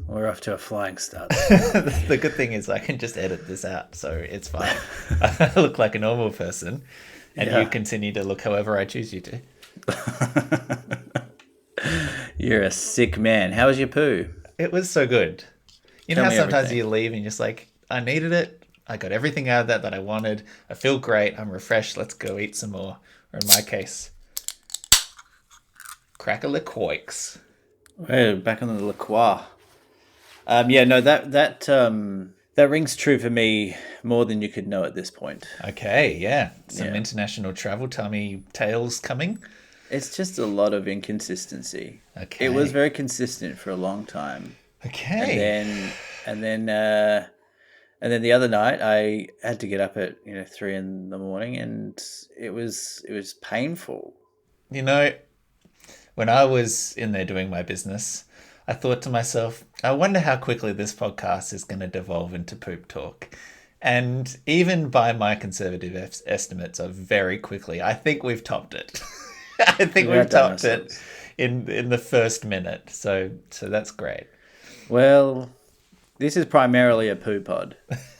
we're off to a flying start. The good thing is I can just edit this out, so it's fine. I look like a normal person, and you Yeah. continue to look however I choose you to. You're a sick man. How was your poo? It was so good. You know Tell how me sometimes everything. you leave and you're just like, I needed it. I got everything out of that I wanted. I feel great. I'm refreshed. Let's go eat some more. Or in my case, crack-a-liquoix. Oh, back on the La Croix. Yeah, no, that rings true for me more than you could know at this point. Okay, yeah. Some Yeah. international travel tummy tales coming. It's just a lot of inconsistency. It was Okay. very consistent for a long time. And Okay. then and then and then the other night I had to get up at, 3 in the morning, and it was painful. You know, when I was in there doing my business, I thought to myself, I wonder how quickly this podcast is going to devolve into poop talk. And even by my conservative estimates of very quickly, I think we've topped it. I think We we've outdone topped it ourselves. in the first minute. So that's great. Well, this is primarily a poo pod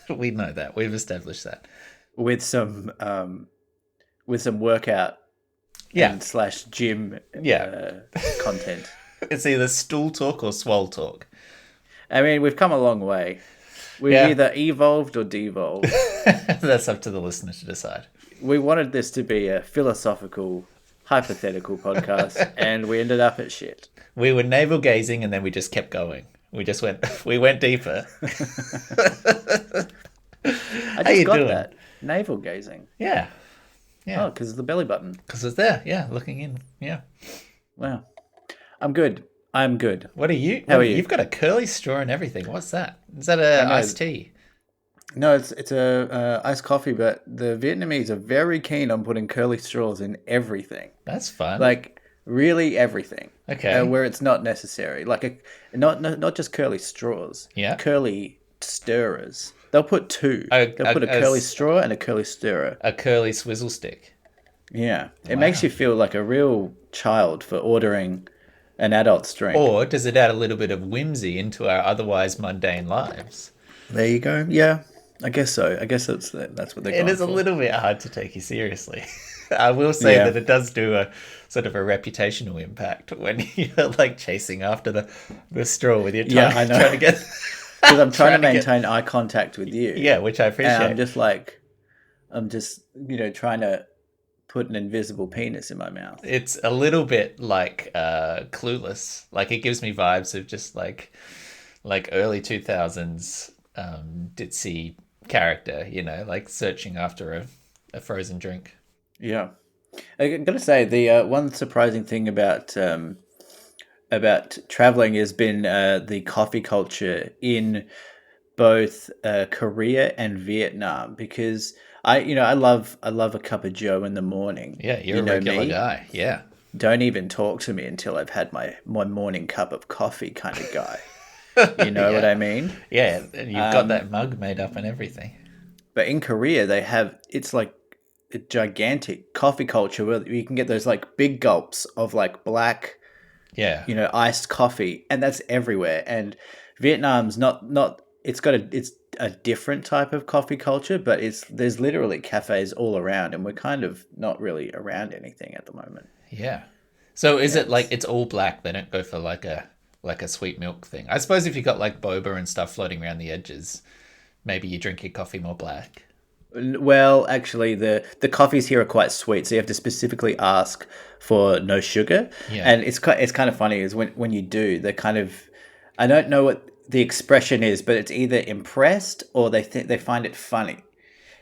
We know that. We've established that. with some workout Yeah. and slash gym Yeah. content. It's either stool talk or swole talk. I mean, we've come a long way. We've Yeah. either evolved or devolved. That's up to the listener to decide. We wanted this to be a philosophical, hypothetical podcast, and we ended up at shit. We were navel gazing and then we just kept going. We went deeper. I How you just got doing? that. Navel gazing. Yeah. Oh, Yeah. because of the belly button. Because it's there. Yeah. Looking in. Yeah. Wow. I'm good. I'm good. What are you? How are you? You've got a curly straw and everything. What's that? Is that I a know. iced tea? No, it's a iced coffee, but the Vietnamese are very keen on putting curly straws in everything. That's fun. Like really everything. Okay. Where it's not necessary. Not just curly straws. Yeah. Curly stirrers. They'll put two. A- They'll put a a- curly as- straw and a curly stirrer. A curly swizzle stick. Yeah. It makes you feel like a real child for ordering an adult's drink. Or does it add a little bit of whimsy into our otherwise mundane lives? There you go. Yeah. I guess so. I guess that's what they're going It is for. a little bit hard to take you seriously. I will say Yeah. that it does do a sort of a reputational impact when you're like chasing after the straw with your tongue, Yeah, I know. trying to get. Because I'm trying to trying to get- maintain eye contact with you. Yeah, which I And appreciate. I'm just trying to put an invisible penis in my mouth. It's a little bit like Clueless. Like it gives me vibes of just like early 2000s ditzy character, like searching after a frozen drink. Yeah. I'm gonna say the one surprising thing about traveling has been the coffee culture in both Korea and Vietnam, because I love a cup of Joe in the morning. Yeah, you're You a know regular me. guy. Yeah. Don't even talk to me until I've had my morning cup of coffee kind of guy. You know what I mean? Yeah, and you've got that mug made up and everything. But in Korea, it's like a gigantic coffee culture where you can get those like big gulps of like black, Yeah. iced coffee, and that's everywhere. And Vietnam's not it's a different type of coffee culture, but there's literally cafes all around, and we're kind of not really around anything at the moment. Yeah. So is it like it's all black? They don't go for like a sweet milk thing. I suppose if you got like boba and stuff floating around the edges, maybe you drink your coffee more black. Well, actually, the coffees here are quite sweet, so you have to specifically ask for no sugar. Yeah. And it's kind of funny is when you do, they're kind of, I don't know what the expression is, but it's either impressed or they find it funny.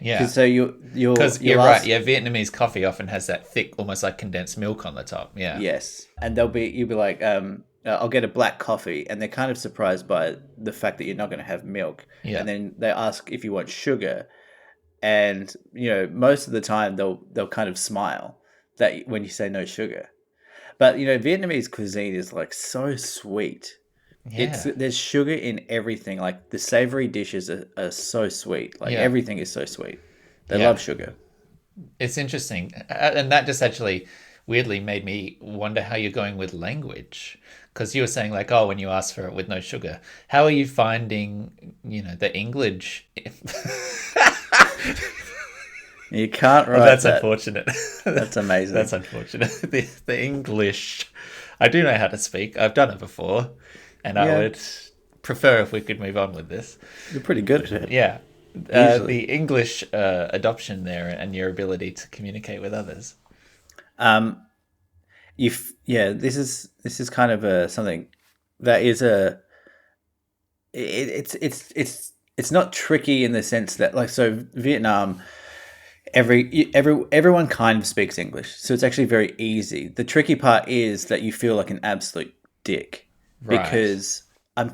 Yeah. So Because you'll you're ask, right. Yeah, Vietnamese coffee often has that thick, almost like condensed milk on the top. Yeah. yes, and you'll be like, I'll get a black coffee, and they're kind of surprised by the fact that you're not going to have milk. Yeah. And then they ask if you want sugar, and most of the time they'll kind of smile that when you say no sugar. But Vietnamese cuisine is like so sweet. Yeah. There's sugar in everything. Like the savory dishes are so sweet. Like Yeah. everything is so sweet. They Yeah. love sugar. It's interesting. And that just actually weirdly made me wonder how you're going with language. because you were saying like, oh, when you ask for it with no sugar, how are you finding, the English? You can't write That's that. unfortunate. That's amazing. That's unfortunate. The English, I do know how to speak. I've done it before, and I would prefer if we could move on with this. You're pretty good at it. Yeah. Usually. The English adoption there and your ability to communicate with others. This is kind of something that is it's not tricky in the sense that, like, so Vietnam, everyone kind of speaks English, so it's actually very easy. The tricky part is that you feel like an absolute dick, Right. because I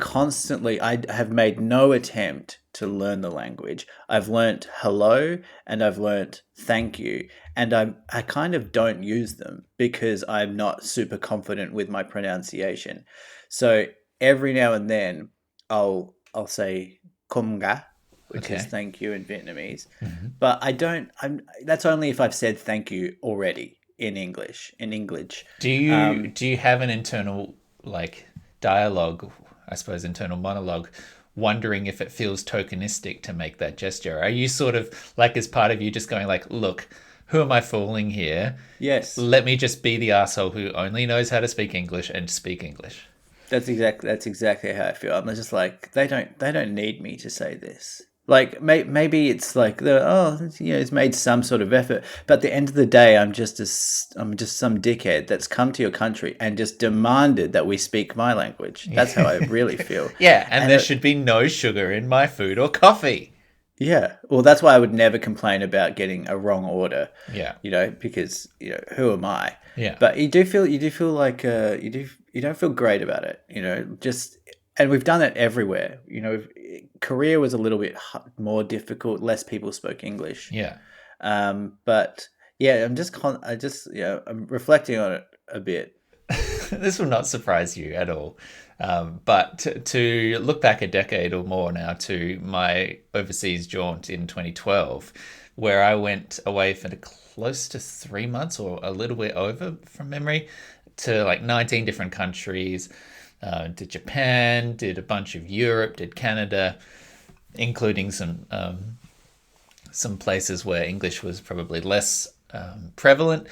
have made no attempt to learn the language. I've learnt hello and I've learnt thank you, and I kind of don't use them because I'm not super confident with my pronunciation. So every now and then I'll say "kom ga," which is Okay. thank you in Vietnamese, but that's only if I've said thank you already in English. Do you have an internal like dialogue, I suppose internal monologue, wondering if it feels tokenistic to make that gesture? Are you sort of like, as part of you just going like, look, who am I fooling here? Yes, Let me just be the asshole who only knows how to speak English and speak English. that's exactly how I feel. I'm just like, they don't need me to say this. Like, maybe it's like it's made some sort of effort, but at the end of the day, I'm just some dickhead that's come to your country and just demanded that we speak my language. That's how I really feel. Yeah, and there should be no sugar in my food or coffee. Yeah, well, that's why I would never complain about getting a wrong order. Yeah. Because who am I? Yeah. But you do feel like you don't feel great about it. And we've done it everywhere. Korea was a little bit more difficult. Less people spoke English. Yeah. But yeah, I'm reflecting on it a bit. This will not surprise you at all. But to look back a decade or more now to my overseas jaunt in 2012, where I went away for close to 3 months or a little bit over from memory to like 19 different countries, did Japan, did a bunch of Europe, did Canada, including some places where English was probably less prevalent.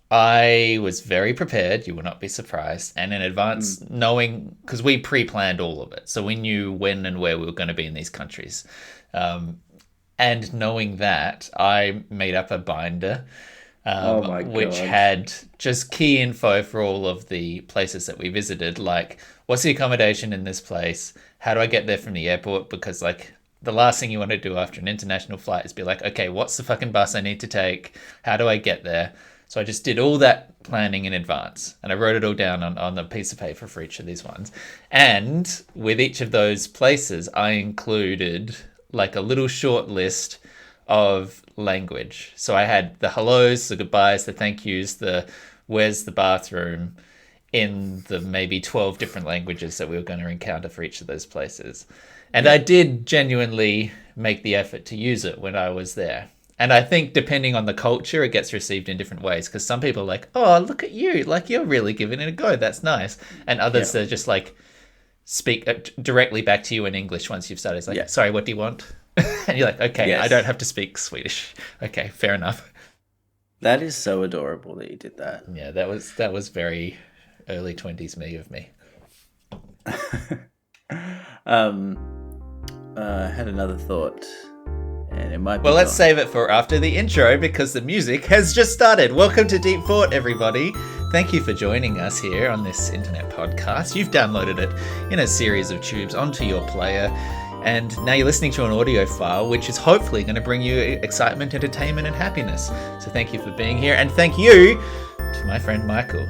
I was very prepared, you will not be surprised, and in advance, knowing, because we pre-planned all of it, so we knew when and where we were going to be in these countries. And knowing that, I made up a binder which had just key info for all of the places that we visited, like, what's the accommodation in this place? How do I get there from the airport? Because, like, the last thing you want to do after an international flight is be like, okay, what's the fucking bus I need to take? How do I get there? So I just did all that planning in advance, and I wrote it all down on a piece of paper for each of these ones. And with each of those places, I included like a little short list of language. So I had the hellos, the goodbyes, the thank yous, the where's the bathroom, in the maybe 12 different languages that we were going to encounter for each of those places. And I did genuinely make the effort to use it when I was there. And I think depending on the culture, it gets received in different ways, because some people are like, oh, look at you, like you're really giving it a go. That's nice. And others are just like, speak directly back to you in English once you've started. It's like, sorry, what do you want? And you're like, okay, I don't have to speak Swedish. Okay, fair enough. That is so adorable that you did that. Yeah, that was very early 20s me of me. I had another thought. And it might be let's save it for after the intro, because the music has just started. Welcome to Deep Thought, everybody. Thank you for joining us here on this internet podcast. You've downloaded it in a series of tubes onto your player, and now you're listening to an audio file, which is hopefully going to bring you excitement, entertainment, and happiness. So thank you for being here, and thank you to my friend Michael.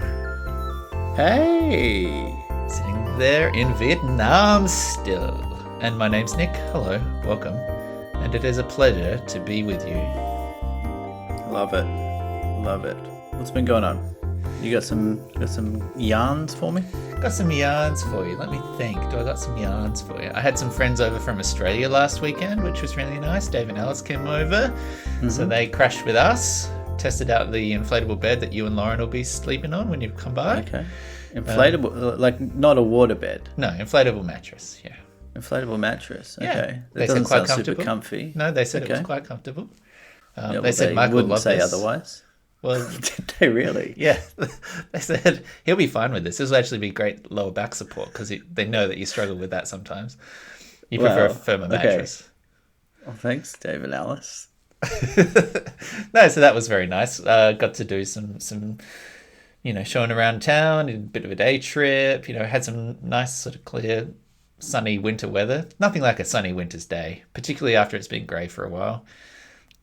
Hey! Sitting there in Vietnam still. And my name's Nick. Hello, welcome. And it is a pleasure to be with you. Love it. What's been going on? You got some yarns for me? Got some yarns for you. Let me think. Do I got some yarns for you? I had some friends over from Australia last weekend, which was really nice. Dave and Alice came over. So they crashed with us, tested out the inflatable bed that you and Lauren will be sleeping on when you come by. Okay. Inflatable, like not a waterbed. No, inflatable mattress. Yeah. Inflatable mattress. Yeah. Okay. They That said doesn't quite sound super comfortable. comfy. No, they said it was Okay. quite comfortable. Yeah, They well, said they Michael wouldn't loved say this. otherwise. Well, Did they really? yeah, they said he'll be fine with this. This will actually be great lower back support because they know that you struggle with that sometimes. You prefer a Well, firmer okay. mattress. Well, thanks, David Alice. No, so that was very nice. Got to do some showing around town, a bit of a day trip. Had some nice sort of clear, sunny winter weather. Nothing like a sunny winter's day, particularly after it's been grey for a while.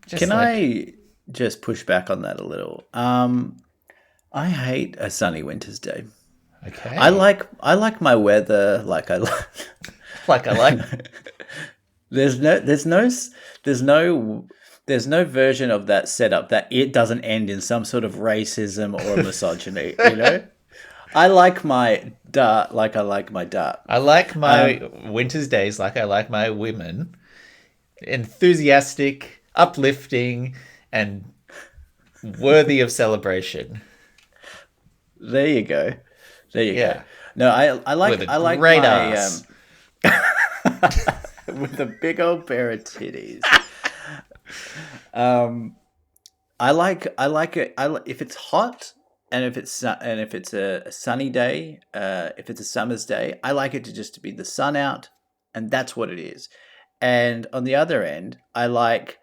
Can I just push back on that a little? I hate a sunny winter's day. Okay. I like my weather like I like. Like I like. There's no version of that setup that it doesn't end in some sort of racism or misogyny. I like my dart like I like my dart. I like my winter's days like I like my women. Enthusiastic, uplifting, and worthy of celebration. There you go. Yeah. No, I like With a I like great my ass. with a big old pair of titties. I like it. If it's hot and if it's a sunny day, if it's a summer's day, I like it to just to be the sun out, and that's what it is. And on the other end, I like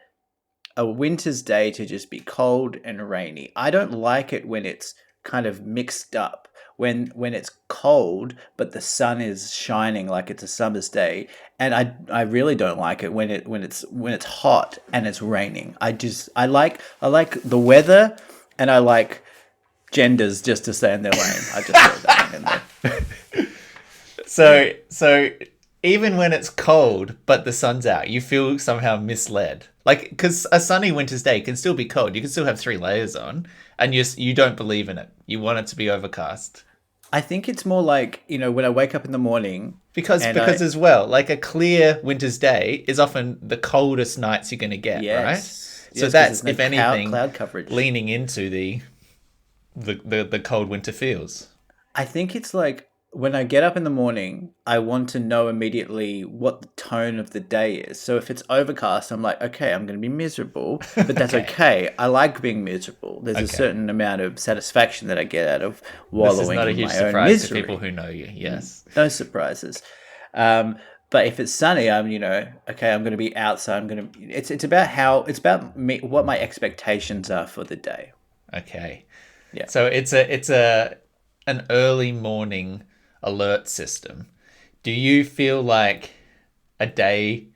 a winter's day to just be cold and rainy. I don't like it when it's kind of mixed up. When it's cold but the sun is shining like it's a summer's day, and I really don't like it when it's hot and it's raining. I like the weather, and I like genders just to stay in their lane. I just throw that one in there. So even when it's cold but the sun's out, you feel somehow misled. Like, because a sunny winter's day can still be cold. You can still have 3 layers on, and you don't believe in it. You want it to be overcast. I think it's more like, when I wake up in the morning. Because as well, like a clear winter's day is often the coldest nights you're going to get, right? So that's, if anything, cloud coverage. Leaning into the cold winter feels. I think it's like when I get up in the morning, I want to know immediately what the tone of the day is. So if it's overcast, I'm like, okay, I'm going to be miserable, but that's okay. I like being miserable. There's a certain amount of satisfaction that I get out of wallowing in my own misery. This is not a huge surprise to people who know you, yes. No surprises. But if it's sunny, I'm, okay, I'm going to be outside. It's about me, what my expectations are for the day. Okay. Yeah. So it's an early morning alert system. Do you feel like a day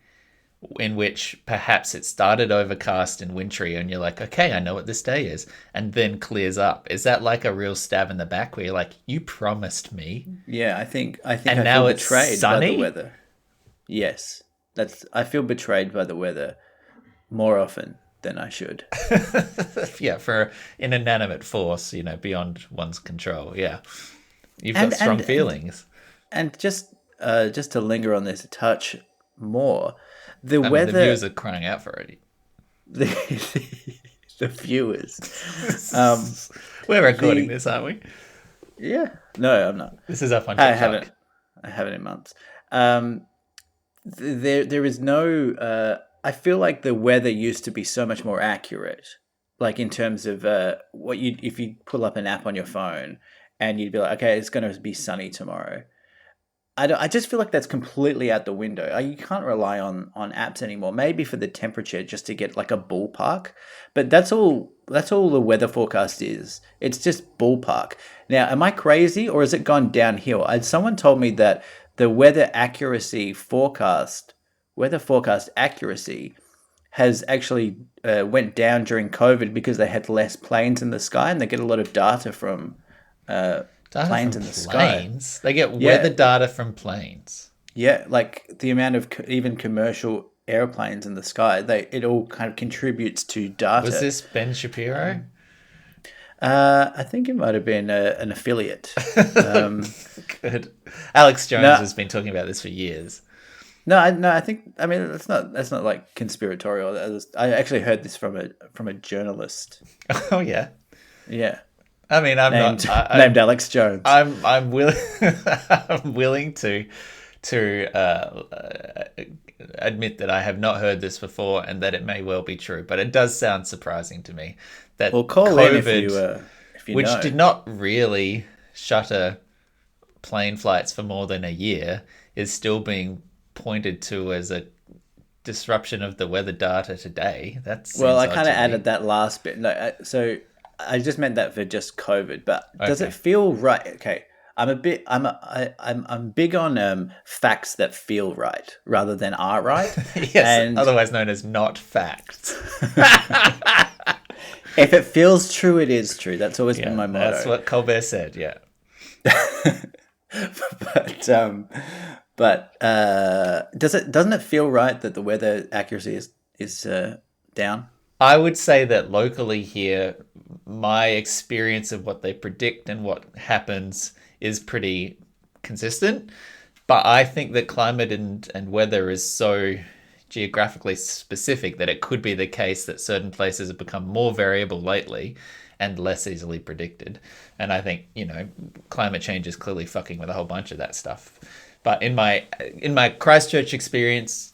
in which perhaps it started overcast and wintry and you're like, okay, I know what this day is, and then clears up? Is that like a real stab in the back where you're like, you promised me? Yeah, I think and I now feel it's betrayed sunny? by the weather. Yes. I feel betrayed by the weather more often than I should. Yeah, for an inanimate force, beyond one's control. Yeah. You've got strong feelings. And just to linger on this a touch more, the weather. The viewers are crying out for it. The viewers. We're recording this, aren't we? Yeah. No, I'm not. This is up on TikTok. I haven't in months. There is no. I feel like the weather used to be so much more accurate, like in terms of if you pull up an app on your phone and you'd be like, okay, it's going to be sunny tomorrow. I just feel like that's completely out the window. You can't rely on apps anymore. Maybe for the temperature, just to get like a ballpark, but that's all the weather forecast is. It's just ballpark. Now, am I crazy or has it gone downhill? Someone told me that the weather forecast accuracy has actually went down during COVID because they had less planes in the sky and they get a lot of data from planes in the sky. They get weather data from planes. Yeah, like the amount of even commercial airplanes in the sky, it all kind of contributes to data. Was this Ben Shapiro? I think it might have been an affiliate. Good. Alex Jones has been talking about this for years. No, I think that's not like conspiratorial. I actually heard this from a journalist. Oh yeah. Yeah. I mean, I'm named not. named Alex Jones. I'm willing. I'm willing to admit that I have not heard this before, and that it may well be true. But it does sound surprising to me that Well, call in if you which know. did not really shutter plane flights for more than a year, is still being pointed to as a disruption of the weather data today. That Well, seems I odd kind to of me. added that last bit. No, so I just meant that for just COVID. But does it Okay. feel right? Okay, I'm big on facts that feel right rather than are right. Yes, And otherwise known as not facts. if it feels true, it is true. That's always been Yeah, my that's motto. what Colbert said. Yeah. but doesn't it feel right that the weather accuracy is down? I would say that locally here, my experience of what they predict and what happens is pretty consistent. But I think that climate and weather is so geographically specific that it could be the case that certain places have become more variable lately and less easily predicted. And I think, climate change is clearly fucking with a whole bunch of that stuff. But in my Christchurch experience,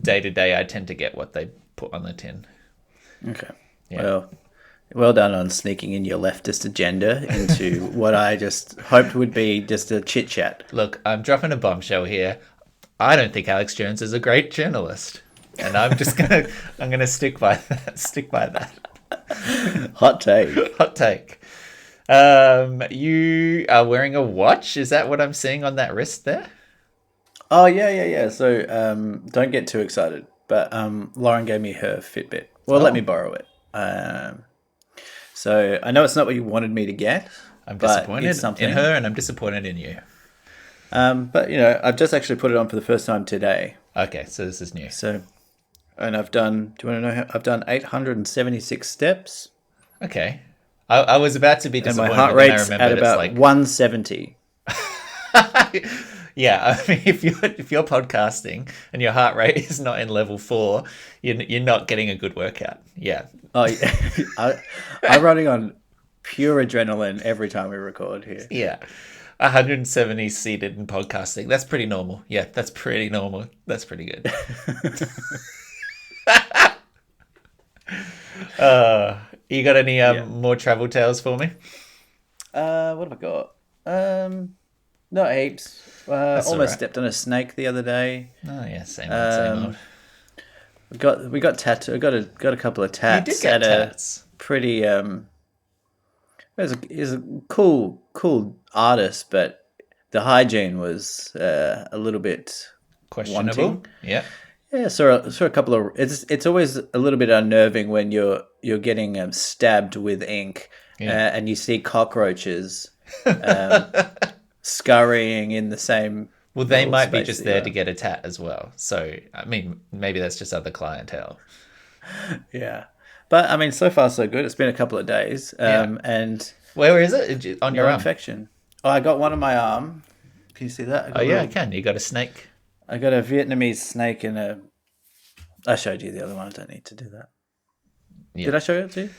day to day, I tend to get what they put on the tin. Okay. Yeah. Well done on sneaking in your leftist agenda into what I just hoped would be just a chit chat. Look, I'm dropping a bombshell here. I don't think Alex Jones is a great journalist, and I'm gonna stick by that. Stick by that. Hot take. Hot take. You are wearing a watch. Is that what I'm seeing on that wrist there? Oh yeah. So don't get too excited. But Lauren gave me her Fitbit. Well, let me borrow it. So I know it's not what you wanted me to get. I'm but disappointed it's something. in her, and I'm disappointed in you. But I've just actually put it on for the first time today. Okay, so this is new. So, and I've done. Do you want to know how I've done? 876 steps. Okay, I was about to be And my disappointed, heart but then I rate's remembered at about it's like 170. Yeah, I mean, if you're podcasting and your heart rate is not in level 4, you're not getting a good workout. Yeah. Oh, yeah. I'm running on pure adrenaline every time we record here. Yeah. 170 seated in podcasting. That's pretty normal. Yeah, that's pretty normal. That's pretty good. You got any more travel tales for me? What have I got? Not heaps. That's Almost all right. stepped on a snake the other day. Oh yeah, same old, same old. We got tattoo. Got a couple of tats. You did get tats. Pretty he's a cool artist, but the hygiene was a little bit Questionable. wanting. Yeah. Yeah, saw a couple of. It's always a little bit unnerving when you're getting stabbed with ink, and you see cockroaches scurrying in the same. Well, they little might be space just that you there are. to get a tat as well. So, I mean, maybe that's just other clientele. Yeah, but I mean, so far so good. It's been a couple of days, and Where is it? On your no arm? infection. Oh, I got one on my arm. Can you see that? Oh yeah, I can. You got a snake. I got a Vietnamese snake and a. I showed you the other one. I don't need to do that. Yeah. Did I show it to you?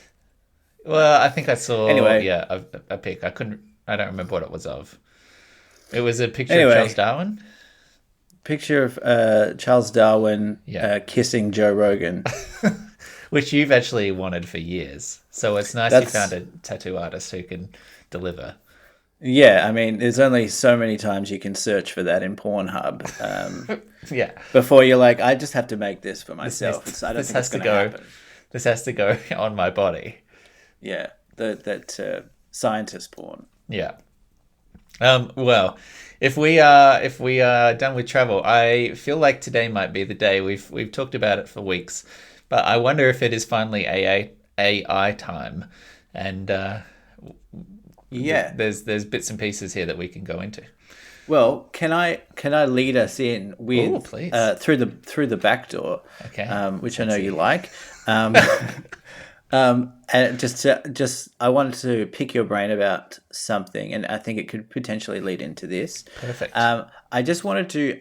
Well, I think I saw. Anyway. Yeah, a pic. I don't remember what it was of. It was a picture Anyway. of Charles Darwin. Picture of Charles Darwin Yeah. kissing Joe Rogan. Which you've actually wanted for years. So it's nice you found a tattoo artist who can deliver. Yeah, I mean, there's only so many times you can search for that in Pornhub Yeah. before you're like, I just have to make this for myself. I don't think it's going to happen. This has to go on my body. Yeah, that scientist porn. Yeah. Well, if we are done with travel, I feel like today might be the day. We've talked about it for weeks, but I wonder if it is finally AI time, and Yeah. there's bits and pieces here that we can go into. Well, can I lead us in with Ooh, please. through the back door, Okay. which I know you like, and just I wanted to pick your brain about something, and I think it could potentially lead into this. Perfect. I just wanted to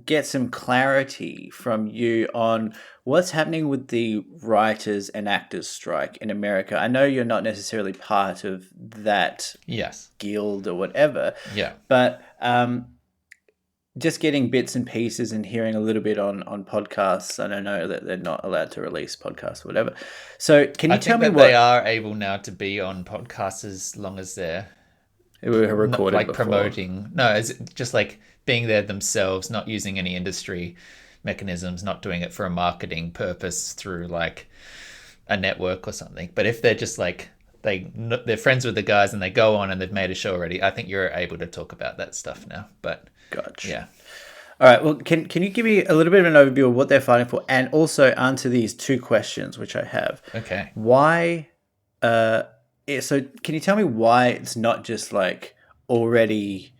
get some clarity from you on what's happening with the writers and actors strike in America. I know you're not necessarily part of that Yes. guild or whatever, Yeah. but just getting bits and pieces and hearing a little bit on podcasts. And I know that they're not allowed to release podcasts or whatever. So can I you tell think me that they what are able now to be on podcasts as long as they're were not recorded like before? promoting. No, it's just like being there themselves, not using any industry mechanisms, not doing it for a marketing purpose through like a network or something. But if they're just like they're friends with the guys and they go on and they've made a show already, I think you're able to talk about that stuff now. But Gotcha. yeah. All right. Well, can you give me a little bit of an overview of what they're fighting for, and also answer these two questions which I have? Okay. Why? So can you tell me why it's not just like already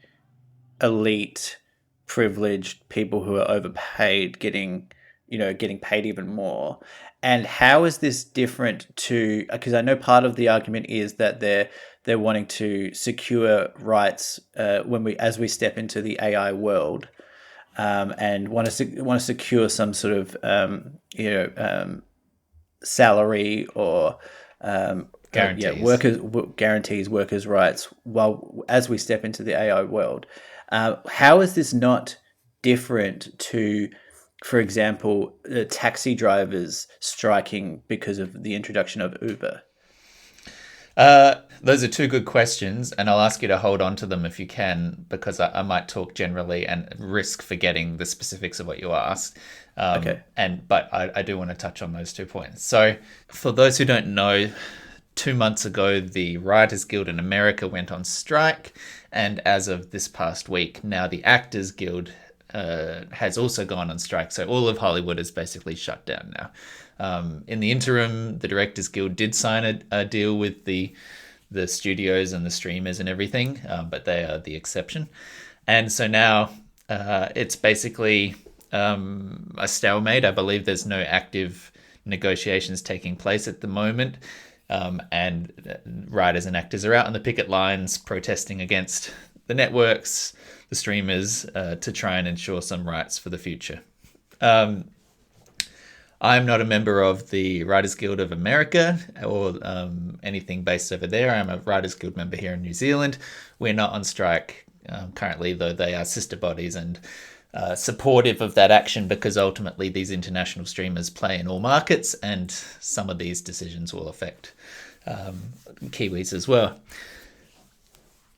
elite, privileged people who are overpaid getting paid even more? And how is this different to? Because I know part of the argument is that they're wanting to secure rights as we step into the AI world, and want to secure some sort of salary or Guarantees. guarantees workers' rights while as we step into the AI world. How is this not different to, for example, taxi drivers striking because of the introduction of Uber? Those are two good questions, and I'll ask you to hold on to them if you can, because I might talk generally and risk forgetting the specifics of what you asked. Okay. But I do want to touch on those 2 points. So, for those who don't know, 2 months ago, the Writers Guild in America went on strike, and as of this past week, now the Actors Guild has also gone on strike. So all of Hollywood is basically shut down now. In the interim, the Directors Guild did sign a deal with the studios and the streamers and everything, but they are the exception. And so now it's basically a stalemate. I believe there's no active negotiations taking place at the moment. And writers and actors are out on the picket lines protesting against the networks, the streamers, to try and ensure some rights for the future. I'm not a member of the Writers Guild of America or anything based over there. I'm a Writers Guild member here in New Zealand. We're not on strike currently, though they are sister bodies and supportive of that action, because ultimately these international streamers play in all markets, and some of these decisions will affect Kiwis as well.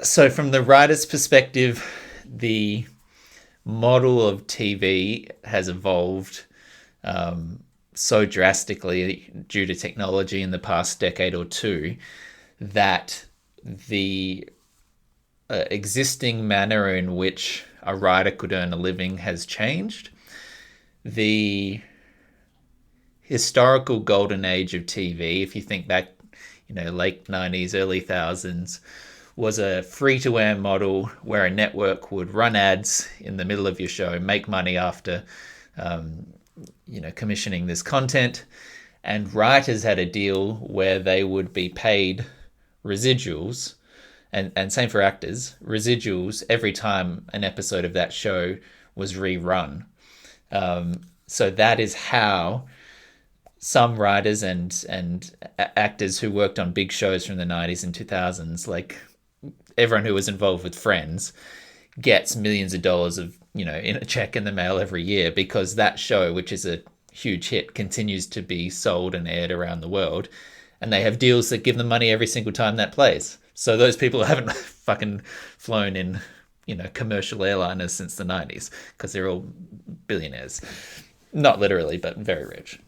So from the writer's perspective, the model of TV has evolved so drastically due to technology in the past decade or two that the existing manner in which a writer could earn a living has changed. The historical golden age of TV, if you think back, late 90s, early thousands, was a free-to-air model where a network would run ads in the middle of your show, make money after commissioning this content, and writers had a deal where they would be paid residuals, and same for actors, residuals every time an episode of that show was rerun. So that is how some writers and actors who worked on big shows from the 90s and 2000s, like everyone who was involved with Friends, gets millions of dollars of in a check in the mail every year, because that show, which is a huge hit, continues to be sold and aired around the world, and they have deals that give them money every single time that plays. So those people haven't fucking flown in commercial airliners since the 90s, because they're all billionaires, not literally, but very rich.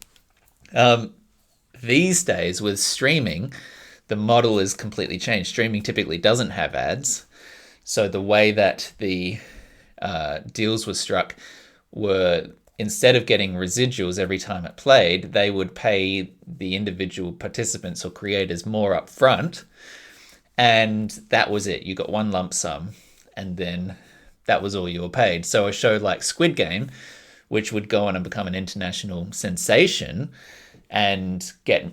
These days with streaming, the model is completely changed. Streaming typically doesn't have ads, so the way that the deals were struck were, instead of getting residuals every time it played, they would pay the individual participants or creators more up front, and that was it. You got one lump sum, and then that was all you were paid. So a show like Squid Game, which would go on and become an international sensation and get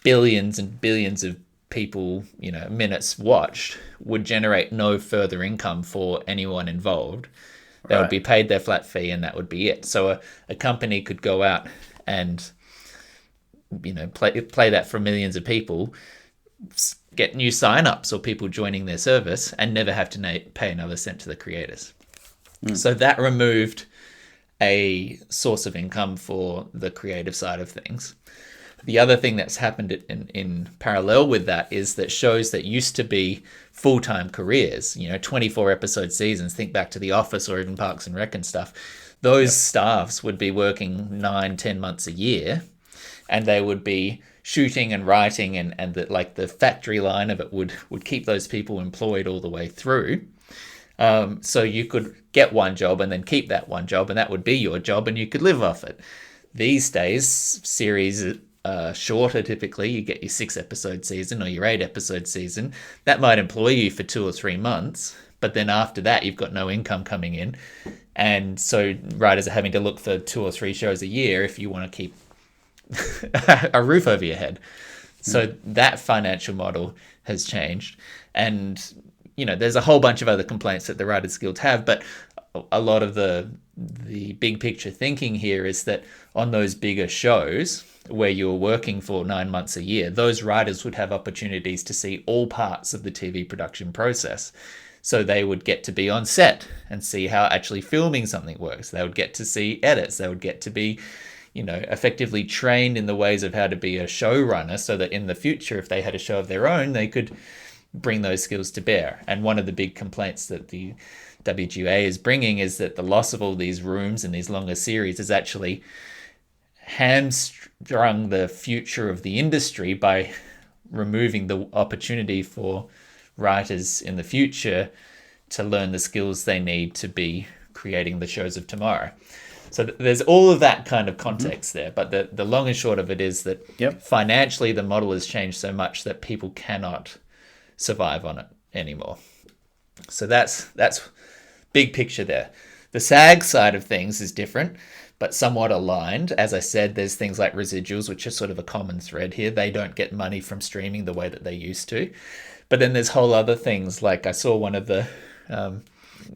billions and billions of people, minutes watched, would generate no further income for anyone involved. They would Right. be paid their flat fee, and that would be it. So a company could go out and play that for millions of people, get new sign-ups or people joining their service, and never have to pay another cent to the creators. So that removed a source of income for the creative side of things. The other thing that's happened in parallel with that is that shows that used to be full-time careers, 24 episode seasons, think back to The Office or even Parks and Rec and stuff, those staffs would be working 9-10 months a year, and they would be shooting and writing, and the factory line of it would keep those people employed all the way through. So you could get one job and then keep that one job, and that would be your job, and you could live off it. These days, series shorter typically. You get your 6-episode season or your 8-episode season. That might employ you for 2 or 3 months, but then after that, you've got no income coming in. And so writers are having to look for 2 or 3 shows a year if you want to keep a roof over your head. So that financial model has changed. And there's a whole bunch of other complaints that the Writers Guild have, but a lot of the big picture thinking here is that on those bigger shows where you're working for 9 months a year, those writers would have opportunities to see all parts of the TV production process. So they would get to be on set and see how actually filming something works. They would get to see edits. They would get to be effectively trained in the ways of how to be a showrunner, so that in the future, if they had a show of their own, they could bring those skills to bear. And one of the big complaints that the WGA is bringing is that the loss of all these rooms and these longer series has actually hamstrung the future of the industry by removing the opportunity for writers in the future to learn the skills they need to be creating the shows of tomorrow. So there's all of that kind of context there. But the long and short of it is that financially the model has changed so much that people cannot survive on it anymore. So that's big picture there. The SAG side of things is different, but somewhat aligned. As I said, there's things like residuals, which are sort of a common thread here. They don't get money from streaming the way that they used to. But then there's whole other things. Like I saw one of the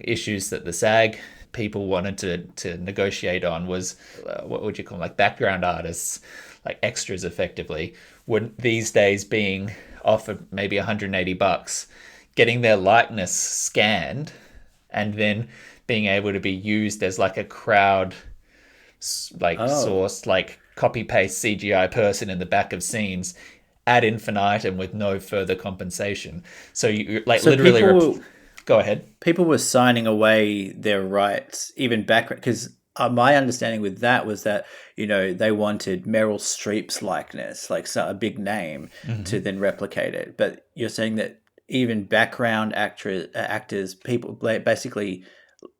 issues that the SAG people wanted to negotiate on was, what would you call them? Like background artists, like extras effectively, would these days being offered maybe $180, getting their likeness scanned and then being able to be used as like a crowd sourced, like copy paste CGI person in the back of scenes ad infinitum with no further compensation. So you literally go ahead. People were signing away their rights, even back, because my understanding with that was that they wanted Meryl Streep's likeness, like a big name, to then replicate it. But you're saying that even background actors, people basically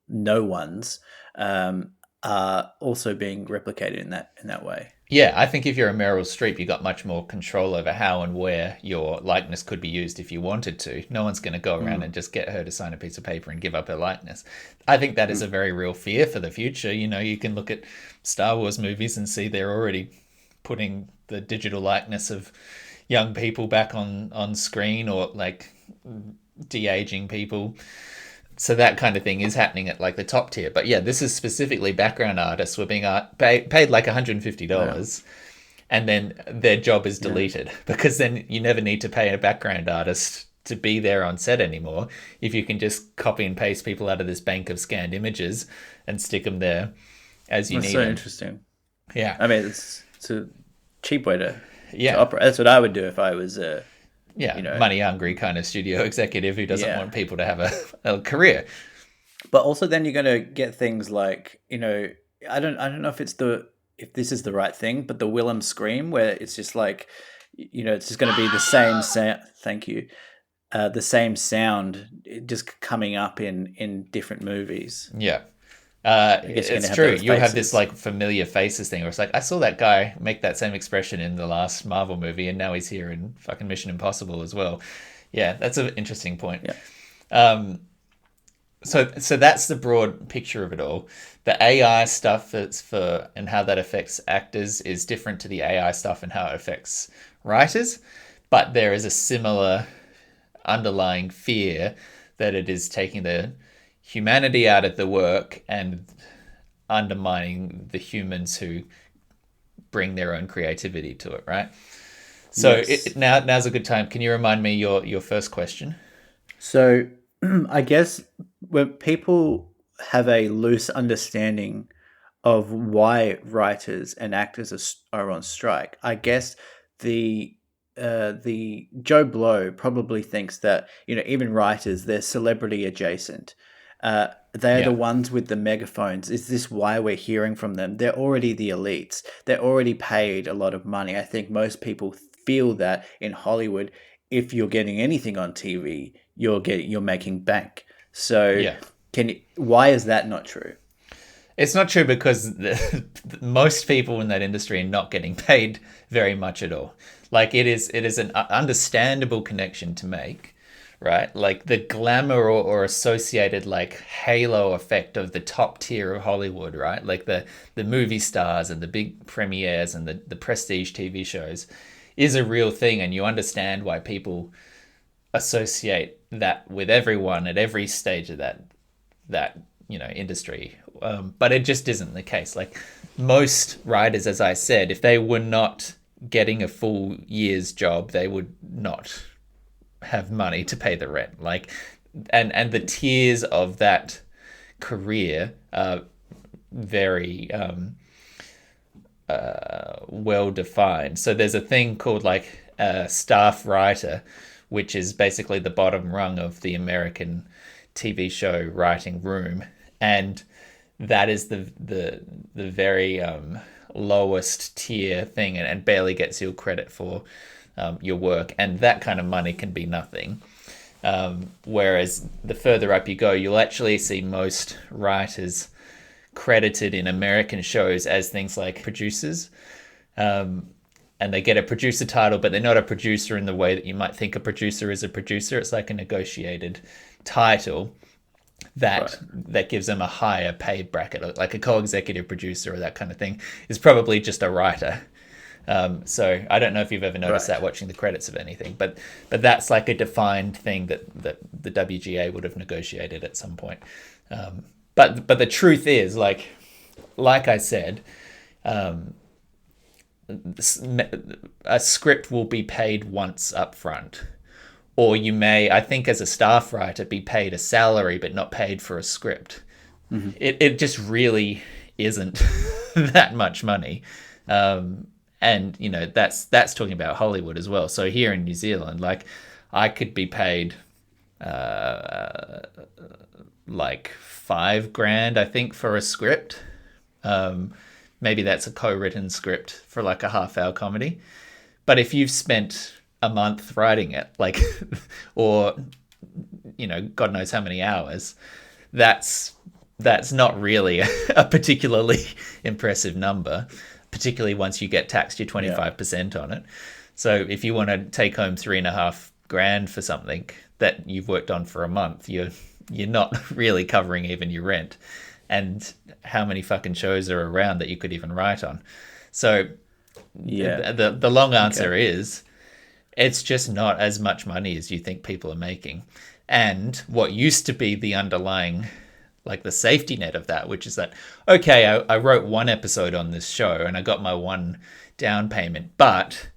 no ones, are also being replicated in that way. Yeah, I think if you're a Meryl Streep, you got much more control over how and where your likeness could be used if you wanted to. No one's going to go around and just get her to sign a piece of paper and give up her likeness. I think that is a very real fear for the future. You can look at Star Wars movies and see they're already putting the digital likeness of young people back on screen, or like de-aging people. So that kind of thing is happening at like the top tier. But yeah, this is specifically background artists were being paid like $150, and then their job is deleted because then you never need to pay a background artist to be there on set anymore if you can just copy and paste people out of this bank of scanned images and stick them there as you need them. That's so interesting. Yeah. I mean, it's a cheap way to operate. That's what I would do if I was money hungry kind of studio executive who doesn't want people to have a career. But also then you're going to get things like, I don't know if this is the right thing, but the Willem scream, where it's just like, it's just going to be the same sound. Thank you. The same sound just coming up in different movies. Yeah. It's true. You'll have this like familiar faces thing where it's like, I saw that guy make that same expression in the last Marvel movie, and now he's here in fucking Mission Impossible as well. Yeah, that's an interesting point. Yeah. So that's the broad picture of it all. The AI stuff and how that affects actors is different to the AI stuff and how it affects writers, but there is a similar underlying fear that it is taking the humanity out of the work and undermining the humans who bring their own creativity to it, right? So Yes. now's a good time. Can you remind me your first question? So I guess when people have a loose understanding of why writers and actors are on strike, I guess the the Joe Blow probably thinks that even writers, they're celebrity adjacent. They're the Yeah. ones with the megaphones. Is this why we're hearing from them? They're already the elites. They're already paid a lot of money. I think most people feel that in Hollywood, if you're getting anything on TV, you're making bank. So Yeah. why is that not true? It's not true because most people in that industry are not getting paid very much at all. Like it is an understandable connection to make, right? Like the glamour or associated like halo effect of the top tier of Hollywood, right? Like the movie stars and the big premieres and the prestige TV shows is a real thing, and you understand why people associate that with everyone at every stage of that industry. But it just isn't the case. Like most writers, as I said, if they were not getting a full year's job, they would not have money to pay the rent. Like, and the tiers of that career are very well defined. So there's a thing called like a staff writer, which is basically the bottom rung of the American TV show writing room, and that is the very lowest tier thing, and barely gets you credit for your work, and that kind of money can be nothing. Whereas the further up you go, you'll actually see most writers credited in American shows as things like producers. And they get a producer title, but they're not a producer in the way that you might think a producer is a producer. It's like a negotiated title that gives them a higher paid bracket, like a co-executive producer or that kind of thing is probably just a writer. So I don't know if you've ever noticed Right. that watching the credits of anything, but that's like a defined thing that the WGA would have negotiated at some point. But the truth is, like I said, a script will be paid once up front. Or you may, I think, as a staff writer, be paid a salary but not paid for a script. Mm-hmm. It just really isn't that much money. And that's talking about Hollywood as well. So here in New Zealand, like I could be paid like $5,000, I think, for a script. Maybe that's a co-written script for like a half-hour comedy. But if you've spent a month writing it, like, or God knows how many hours, that's not really a particularly impressive number, particularly once you get taxed your Yeah. 25% on it. So if you want to take home $3,500 for something that you've worked on for a month, you're not really covering even your rent. And how many fucking shows are around that you could even write on? So Yeah. the long answer Okay. is it's just not as much money as you think people are making. And what used to be the underlying, like the safety net of that, which is that, okay, I wrote one episode on this show and I got my one down payment, but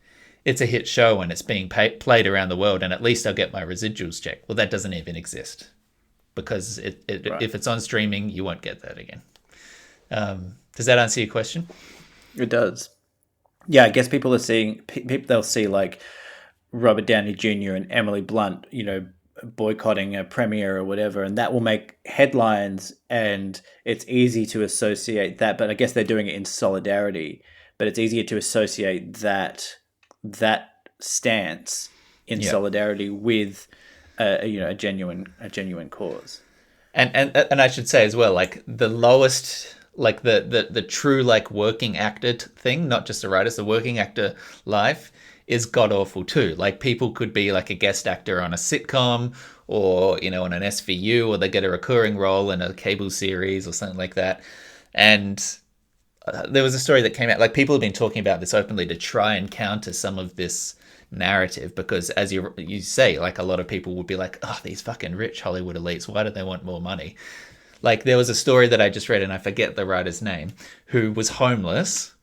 it's a hit show and it's being played around the world and at least I'll get my residuals checked. Well, that doesn't even exist because Right. if it's on streaming, you won't get that again. Does that answer your question? It does. Yeah, I guess people are seeing people. They'll see like Robert Downey Jr. and Emily Blunt, boycotting a premiere or whatever, and that will make headlines, and it's easy to associate that. But I guess they're doing it in solidarity. But it's easier to associate that stance in Yeah. solidarity with a genuine cause. And I should say as well, like the lowest, like the true like working actor thing, not just a writer, the working actor life is god awful too. Like people could be like a guest actor on a sitcom or on an SVU, or they get a recurring role in a cable series or something like that. And there was a story that came out, like people have been talking about this openly to try and counter some of this narrative, because as you say, like a lot of people would be like, oh, these fucking rich Hollywood elites, why do they want more money? Like there was a story that I just read, and I forget the writer's name, who was homeless,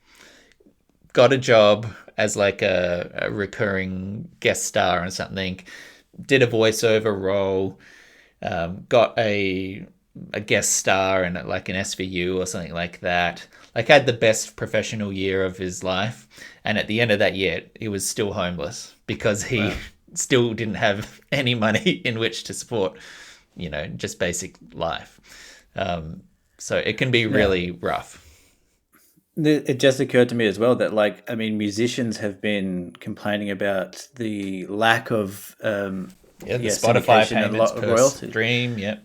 got a job as like a recurring guest star or something, did a voiceover role, got a guest star in like an SVU or something like that. Like had the best professional year of his life, and at the end of that year, he was still homeless because he still didn't have any money in which to support, just basic life. So it can be really rough. It just occurred to me as well that, like, I mean, musicians have been complaining about the lack of The Spotify syndication and payments per royalty. stream. Yep.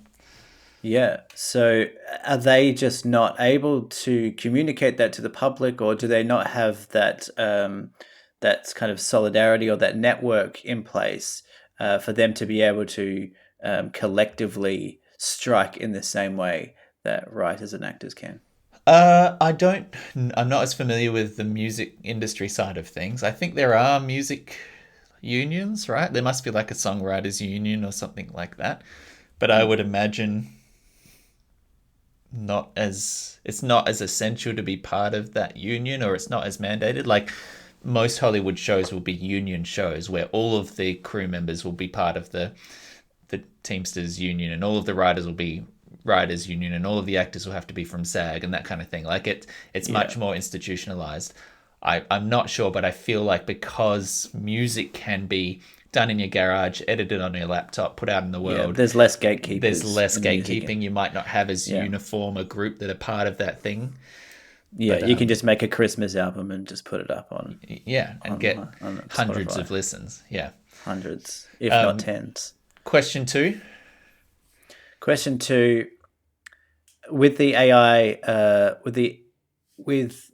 Yeah. So are they just not able to communicate that to the public, or do they not have that that kind of solidarity or that network in place for them to be able to collectively strike in the same way that writers and actors can? I'm not as familiar with the music industry side of things. I think there are music unions, right? There must be like a songwriters union or something like that. But I would imagine it's not as essential to be part of that union, or it's not as mandated. Like most Hollywood shows will be union shows where all of the crew members will be part of the Teamsters union, and all of the writers will be writers union, and all of the actors will have to be from SAG and that kind of thing. Like it's much more institutionalized. I'm not sure, but I feel like because music can be done in your garage, edited on your laptop, put out in the world, there's less gatekeepers. There's less gatekeeping. You might not have as uniform a group that are part of that thing. Yeah, but, you can just make a Christmas album and just put it up on. Yeah, and get hundreds of listens. Yeah, hundreds, if not tens. Question two. With the AI,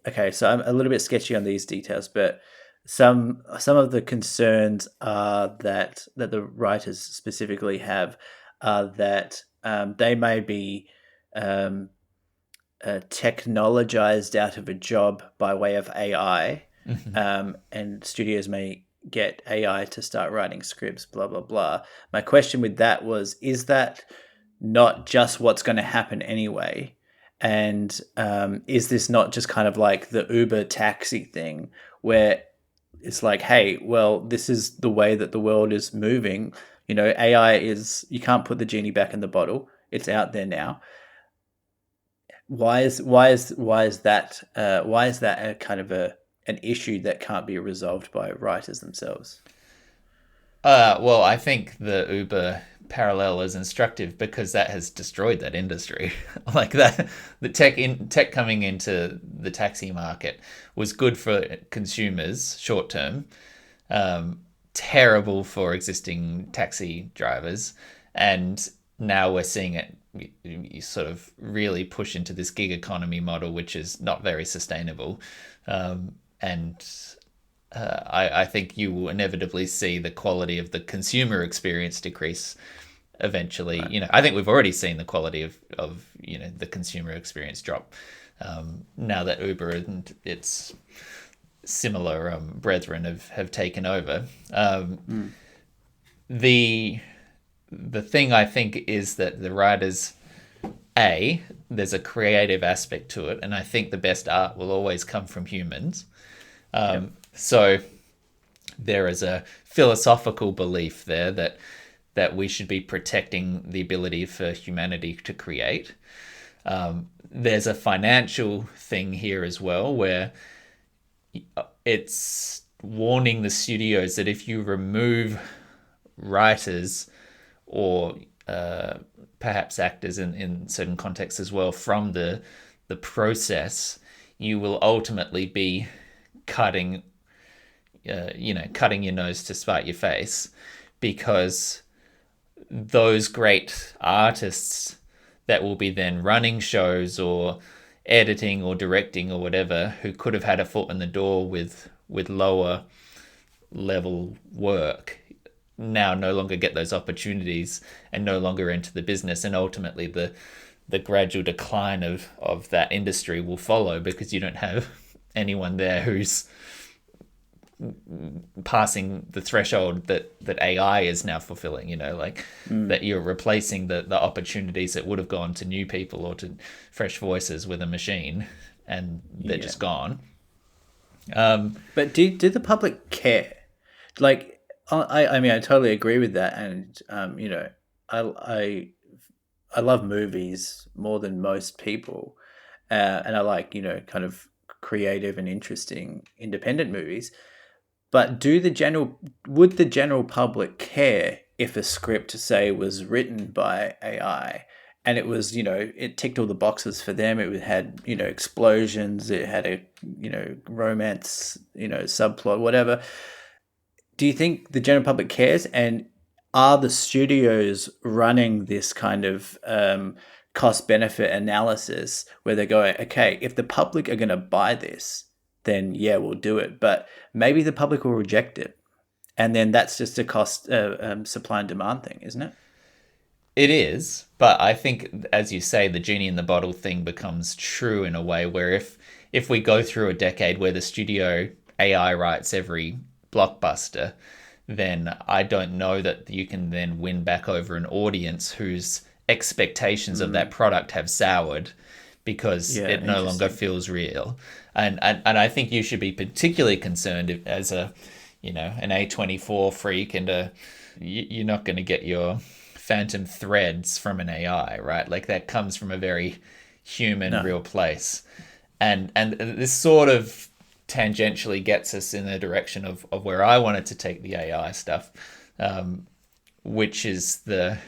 okay, so I'm a little bit sketchy on these details, but some of the concerns are that the writers specifically have are that they may be technologized out of a job by way of AI, and studios may get AI to start writing scripts, blah, blah, blah. My question with that was, is that not just what's going to happen anyway? And is this not just kind of like the Uber taxi thing where it's like, hey, well, this is the way that the world is moving. AI is, you can't put the genie back in the bottle. It's out there now. Why is that a kind of an issue that can't be resolved by writers themselves? Well, I think the Uber parallel is instructive because that has destroyed that industry. Like that, the tech coming into the taxi market was good for consumers short term, terrible for existing taxi drivers, and now we're seeing it you sort of really push into this gig economy model, which is not very sustainable, and I think you will inevitably see the quality of the consumer experience decrease eventually. Right. I think we've already seen the quality of the consumer experience drop now that Uber and its similar brethren have taken over. The thing I think is that the writers, there's a creative aspect to it, and I think the best art will always come from humans. So there is a philosophical belief there that we should be protecting the ability for humanity to create. There's a financial thing here as well, where it's warning the studios that if you remove writers or perhaps actors in certain contexts as well from the process, you will ultimately be cutting your nose to spite your face, because those great artists that will be then running shows or editing or directing or whatever, who could have had a foot in the door with lower level work, now no longer get those opportunities and no longer enter the business, and ultimately the gradual decline of that industry will follow, because you don't have anyone there who's passing the threshold that AI is now fulfilling, like that you're replacing the opportunities that would have gone to new people or to fresh voices with a machine, and they're Yeah. just gone. But do the public care? Like, I mean, I totally agree with that, and I I I love movies more than most people, and I like kind of creative and interesting independent movies. But would the general public care if a script, say, was written by AI and it was, it ticked all the boxes for them. It had, explosions. It had a, romance, subplot, whatever. Do you think the general public cares? And are the studios running this kind of cost benefit analysis where they're going, okay, if the public are going to buy this, then yeah, we'll do it. But maybe the public will reject it. And then that's just a cost supply and demand thing, isn't it? It is, but I think, as you say, the genie in the bottle thing becomes true in a way where if we go through a decade where the studio AI writes every blockbuster, then I don't know that you can then win back over an audience whose expectations of that product have soured because Yeah, it no longer interesting. feels real. And I think you should be particularly concerned as an A24 freak, and you're not going to get your phantom threads from an AI, right? Like that comes from a very human, No. real place. And this sort of tangentially gets us in the direction of where I wanted to take the AI stuff, which is the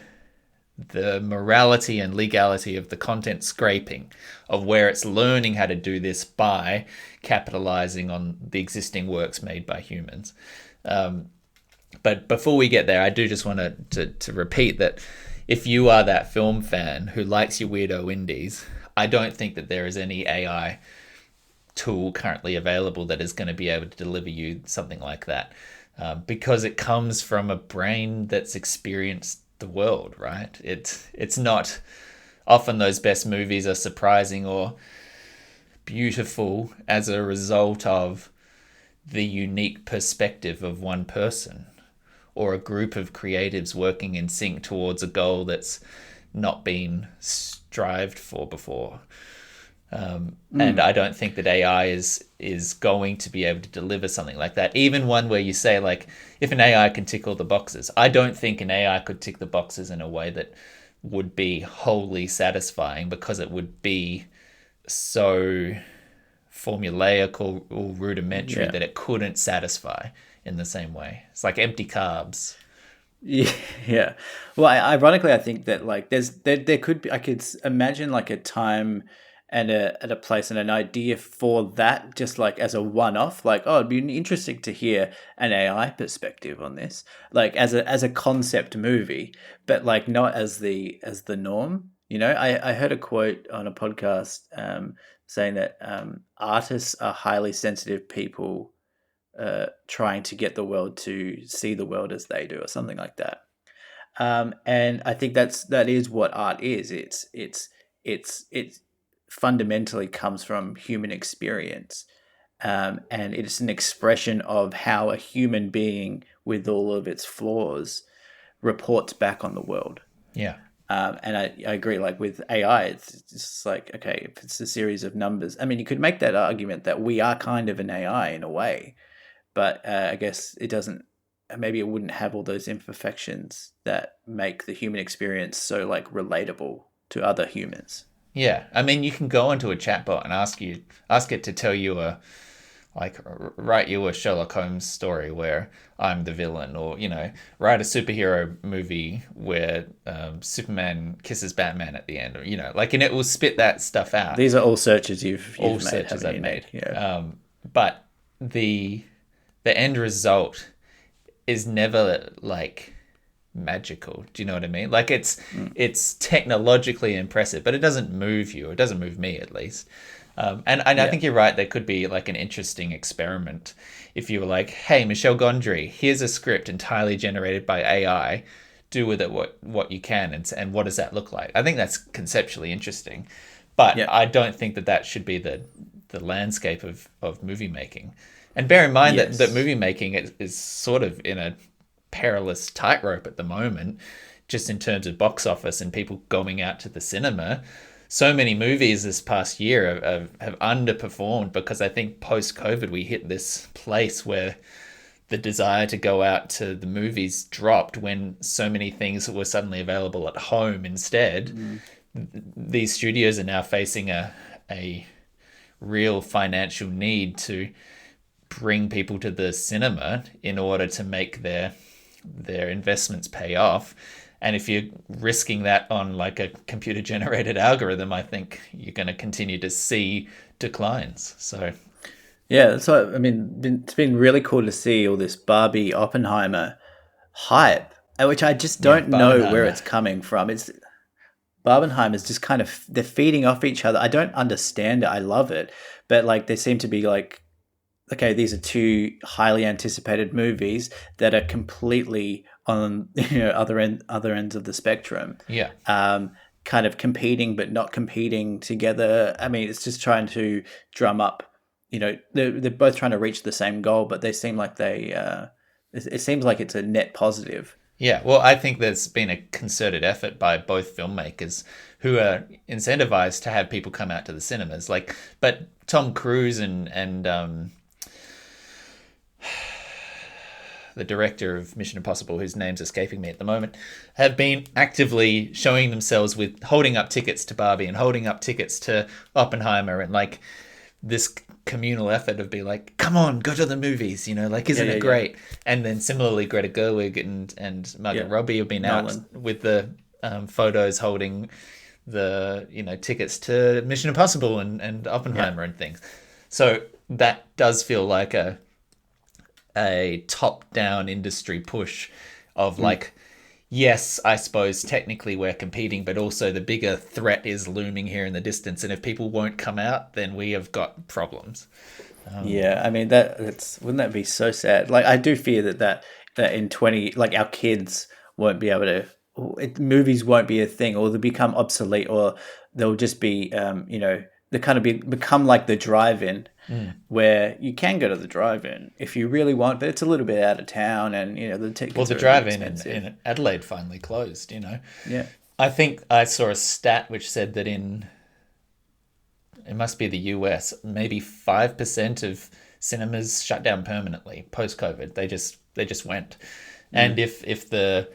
morality and legality of the content scraping, of where it's learning how to do this by capitalizing on the existing works made by humans. But before we get there, I do just want to repeat that if you are that film fan who likes your weirdo indies, I don't think that there is any AI tool currently available that is going to be able to deliver you something like that, because it comes from a brain that's experienced the world, right? It's not often those best movies are surprising or beautiful as a result of the unique perspective of one person or a group of creatives working in sync towards a goal that's not been strived for before. And I don't think that AI is going to be able to deliver something like that. Even one where you say, like, if an AI can tick all the boxes, I don't think an AI could tick the boxes in a way that would be wholly satisfying, because it would be so formulaic or rudimentary Yeah. that it couldn't satisfy in the same way. It's like empty carbs. Yeah, yeah. Well, ironically, I think that like there could be, I could imagine like a time and a place and an idea for that, just like as a one-off. Like, oh, it'd be interesting to hear an AI perspective on this, like as a concept movie, but like not as the norm. I heard a quote on a podcast saying that artists are highly sensitive people trying to get the world to see the world as they do, or something like that. And I think that is what art is. It's fundamentally comes from human experience, and it's an expression of how a human being, with all of its flaws, reports back on the world. Yeah. And I agree. Like with AI, it's just like, okay, if it's a series of numbers, I mean, you could make that argument that we are kind of an AI in a way, but I guess it doesn't. Maybe it wouldn't have all those imperfections that make the human experience so like relatable to other humans. Yeah. I mean, you can go into a chatbot and ask it to tell you write you a Sherlock Holmes story where I'm the villain, or write a superhero movie where Superman kisses Batman at the end, or and it will spit that stuff out. These are all searches All you've made, searches haven't I've you, made. Nate? Yeah. But the end result is never like magical. Do you know what I mean? Like it's technologically impressive, but it doesn't move you. It doesn't move me, at least. And I Yeah. think you're right. There could be like an interesting experiment if you were like, "Hey, Michelle Gondry, here's a script entirely generated by AI. Do with it what you can, and what does that look like?" I think that's conceptually interesting, but Yeah. I don't think that should be the landscape of movie making. And bear in mind that Yes. movie making is sort of in a perilous tightrope at the moment, just in terms of box office and people going out to the cinema. So many movies this past year have underperformed because I think post COVID we hit this place where the desire to go out to the movies dropped when so many things were suddenly available at home instead. Mm. These studios are now facing a real financial need to bring people to the cinema in order to make their investments pay off. And if you're risking that on like a computer generated algorithm, I think you're going to continue to see declines. So Yeah, that's what I mean. It's been really cool to see all this Barbie Oppenheimer hype, which I just yeah, don't know where Barbenheimer. it's coming from. It's Barbenheimer's just kind of they're feeding off each other. I don't understand it. I love it, but like they seem to be like, okay, these are two highly anticipated movies that are completely on other ends of the spectrum, Yeah. um, kind of competing but not competing together. I mean, it's just trying to drum up. They're both trying to reach the same goal, but they seem like it seems like it's a net positive. Yeah, well, I think there's been a concerted effort by both filmmakers who are incentivized to have people come out to the cinemas. Like, but Tom Cruise and the director of Mission Impossible, whose name's escaping me at the moment, have been actively showing themselves with holding up tickets to Barbie and holding up tickets to Oppenheimer, and like this communal effort of be like, come on, go to the movies, like, Yeah, isn't yeah, it yeah, great? And then similarly, Greta Gerwig and Margot yeah. Robbie have been out Nolan. with the photos holding the tickets to Mission Impossible and Yeah. Oppenheimer and things. So that does feel like a top down industry push of Mm. like, yes, I suppose technically we're competing, but also the bigger threat is looming here in the distance. And if people won't come out, then we have got problems. Yeah, I mean that's wouldn't that be so sad? Like I do fear that in 20 like our kids won't be able to movies won't be a thing, or they'll become obsolete, or they'll just be they kind of become like the drive-in, Mm. where you can go to the drive-in if you really want, but it's a little bit out of town, and the Well, tickets the are a bit drive-in expensive. in Adelaide finally closed. Yeah. I think I saw a stat which said that it must be the US, maybe 5% of cinemas shut down permanently post COVID. They just went. And Mm. if the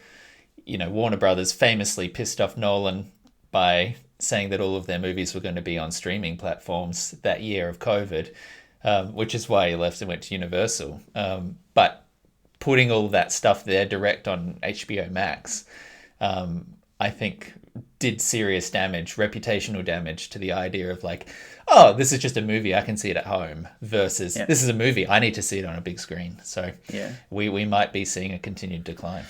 Warner Brothers famously pissed off Nolan by saying that all of their movies were going to be on streaming platforms that year of COVID, which is why he left and went to Universal. But putting all that stuff there direct on HBO Max, I think did serious damage, reputational damage to the idea of like, oh, this is just a movie, I can see it at home, versus Yeah. this is a movie, I need to see it on a big screen. So Yeah. we might be seeing a continued decline.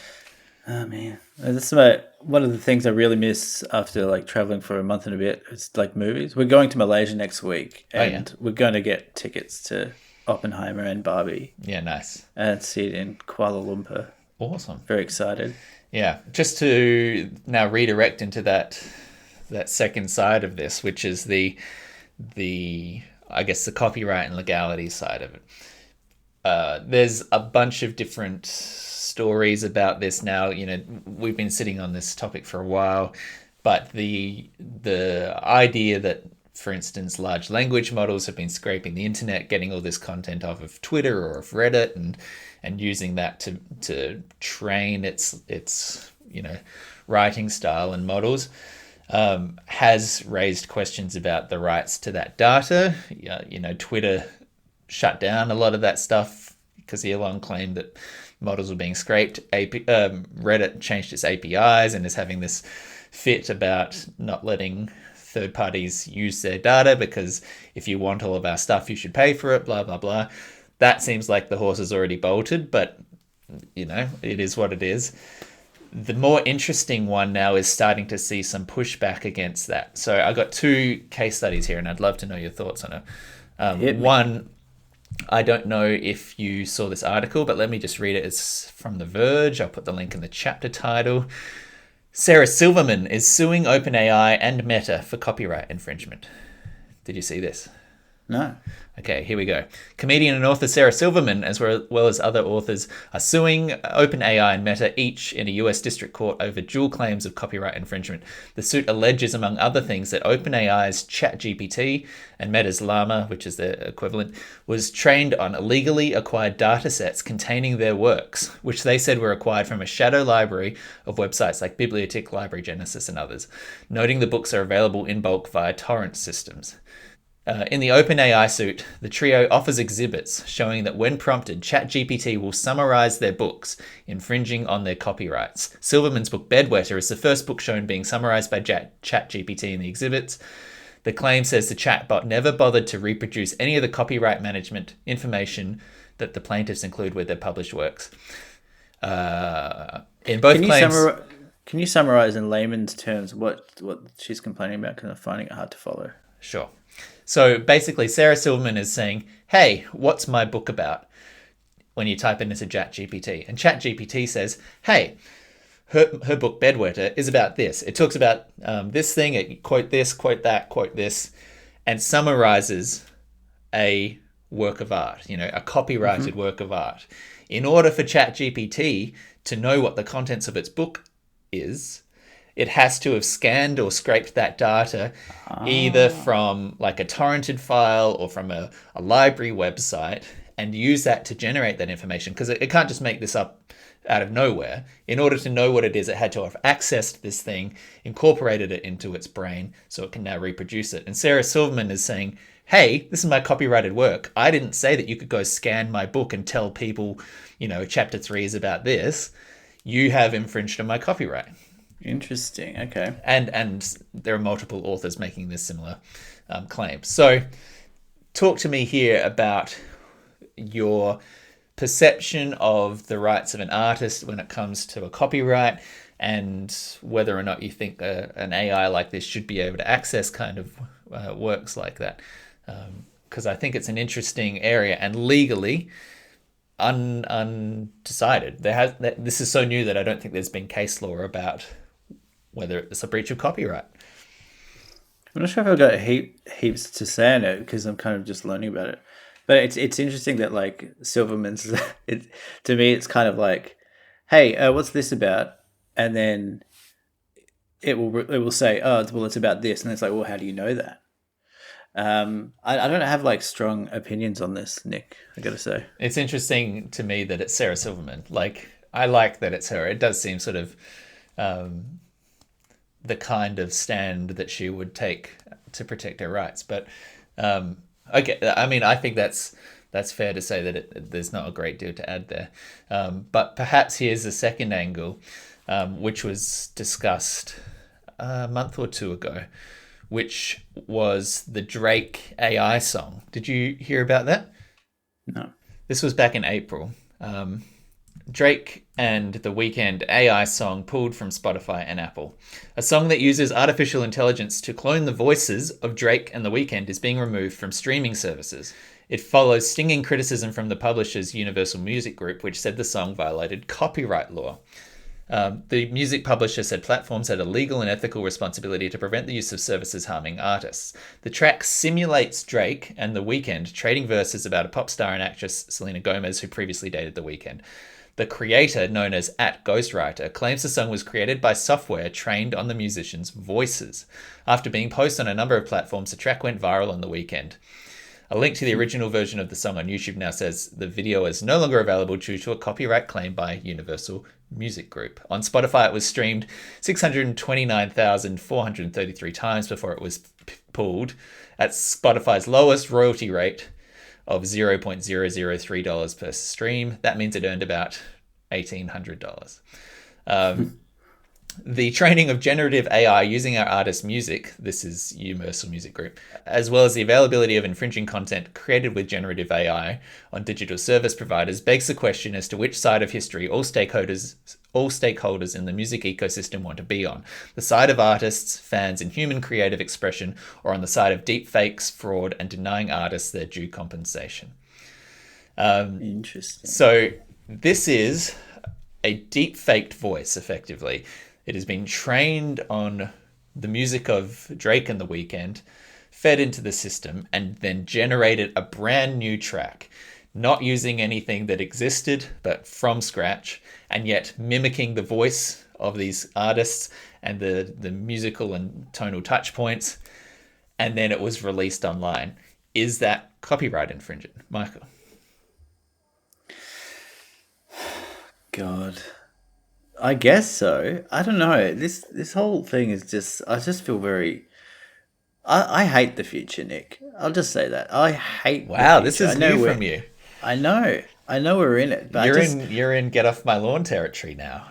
Oh man, that's one of the things I really miss after like traveling for a month and a bit. It's like movies. We're going to Malaysia next week, Oh yeah. and we're going to get tickets to Oppenheimer and Barbie Yeah, nice. and see it in Kuala Lumpur. Awesome. Very excited. Yeah, just to now redirect into that second side of this, which is the I guess the copyright and legality side of it. There's a bunch of different stories about this now. We've been sitting on this topic for a while, but the idea that, for instance, large language models have been scraping the internet, getting all this content off of Twitter or of Reddit, and using that to train its writing style and models, has raised questions about the rights to that data. Twitter shut down a lot of that stuff because Elon claimed that models were being scraped. Reddit changed its APIs and is having this fit about not letting third parties use their data because if you want all of our stuff, you should pay for it, blah, blah, blah. That seems like the horse has already bolted, but, it is what it is. The more interesting one now is starting to see some pushback against that. So I got two case studies here, and I'd love to know your thoughts on it. Hit me. One, I don't know if you saw this article, but let me just read it. It's from The Verge. I'll put the link in the chapter title. Sarah Silverman is suing OpenAI and Meta for copyright infringement. Did you see this? No. Okay, here we go. Comedian and author Sarah Silverman, as well as other authors, are suing OpenAI and Meta, each in a US district court, over dual claims of copyright infringement. The suit alleges, among other things, that OpenAI's ChatGPT and Meta's Llama, which is their equivalent, was trained on illegally acquired datasets containing their works, which they said were acquired from a shadow library of websites like Bibliotheque, Library Genesis, and others, noting the books are available in bulk via torrent systems. In the OpenAI suit, the trio offers exhibits showing that when prompted, ChatGPT will summarize their books, infringing on their copyrights. Silverman's book Bedwetter is the first book shown being summarized by ChatGPT in the exhibits. The claim says the chatbot never bothered to reproduce any of the copyright management information that the plaintiffs include with their published works. In both claims... Can you summarize in layman's terms what she's complaining about? Because I'm finding it hard to follow. Sure. So basically, Sarah Silverman is saying, hey, what's my book about? When you type in into ChatGPT. And ChatGPT says, hey, her book Bedwetter is about this. It talks about this thing, it quote this, quote that, quote this, and summarizes a work of art, a copyrighted work of art. In order for ChatGPT to know what the contents of its book is, it has to have scanned or scraped that data either from like a torrented file or from a library website and use that to generate that information, because it can't just make this up out of nowhere. In order to know what it is, it had to have accessed this thing, incorporated it into its brain so it can now reproduce it. And Sarah Silverman is saying, hey, this is my copyrighted work. I didn't say that you could go scan my book and tell people, chapter 3 is about this. You have infringed on my copyright. Interesting. Okay. And there are multiple authors making this similar claim. So talk to me here about your perception of the rights of an artist when it comes to a copyright, and whether or not you think an AI like this should be able to access kind of works like that. Because I think it's an interesting area and legally undecided. This is so new that I don't think there's been case law about whether it's a breach of copyright. I'm not sure if I've got heaps to say on it because I'm kind of just learning about it. But it's interesting that like Silverman's, to me it's kind of like, hey, what's this about? And then it will say, oh, well, it's about this, and it's like, well, how do you know that? I don't have like strong opinions on this, Nick, I gotta say. It's interesting to me that it's Sarah Silverman. Like, I like that it's her. It does seem sort of the kind of stand that she would take to protect her rights. But okay, I mean, I think that's fair to say that there's not a great deal to add there. But perhaps here's a second angle, which was discussed a month or two ago, which was the Drake AI song. Did you hear about that? No. This was back in April. Drake and The Weeknd AI song pulled from Spotify and Apple. A song that uses artificial intelligence to clone the voices of Drake and The Weeknd is being removed from streaming services. It follows stinging criticism from the publisher's Universal Music Group, which said the song violated copyright law. The music publisher said platforms had a legal and ethical responsibility to prevent the use of services harming artists. The track simulates Drake and The Weeknd trading verses about a pop star and actress Selena Gomez, who previously dated The Weeknd. The creator, known as @Ghostwriter, claims the song was created by software trained on the musicians' voices. After being posted on a number of platforms, the track went viral on The Weeknd. A link to the original version of the song on YouTube now says the video is no longer available due to a copyright claim by Universal Music Group. On Spotify, it was streamed 629,433 times before it was pulled, at Spotify's lowest royalty rate of $0.003 per stream. That means it earned about $1,800. The training of generative AI using our artists' music, this is Universal Music Group, as well as the availability of infringing content created with generative AI on digital service providers, begs the question as to which side of history all stakeholders in the music ecosystem want to be on. The side of artists, fans, and human creative expression, or on the side of deep fakes, fraud, and denying artists their due compensation. Interesting. So this is a deep faked voice, effectively. It has been trained on the music of Drake and The Weeknd, fed into the system and then generated a brand new track, not using anything that existed, but from scratch, and yet mimicking the voice of these artists and the musical and tonal touch points, and then it was released online. Is that copyright infringement, Michael? God, I guess so. I don't know. This whole thing is just. I just feel very. I hate the future, Nick. I'll just say that. I hate the Wow, this future. I is know new we're. from you. I know. I know we're in it, but I You're just in you're in get off my lawn territory now.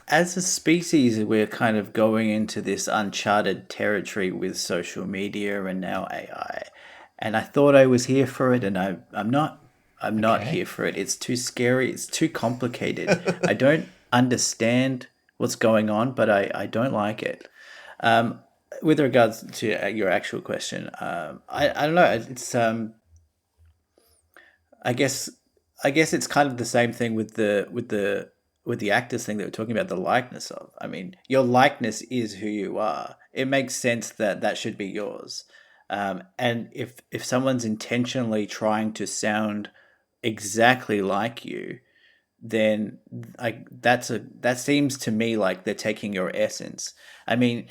as a species, we're kind of going into this uncharted territory with social media and now AI. And I thought I was here for it, and I'm not. I'm not Okay. here for it. It's too scary. It's too complicated. I don't understand what's going on, but I don't like it. Um, with regards to your actual question, I don't know. It's I guess I guess it's kind of the same thing with the actors thing that we're talking about, the likeness of. I mean, your likeness is who you are. It makes sense that that should be yours. And if someone's intentionally trying to sound exactly like you, then that seems to me like they're taking your essence. I mean,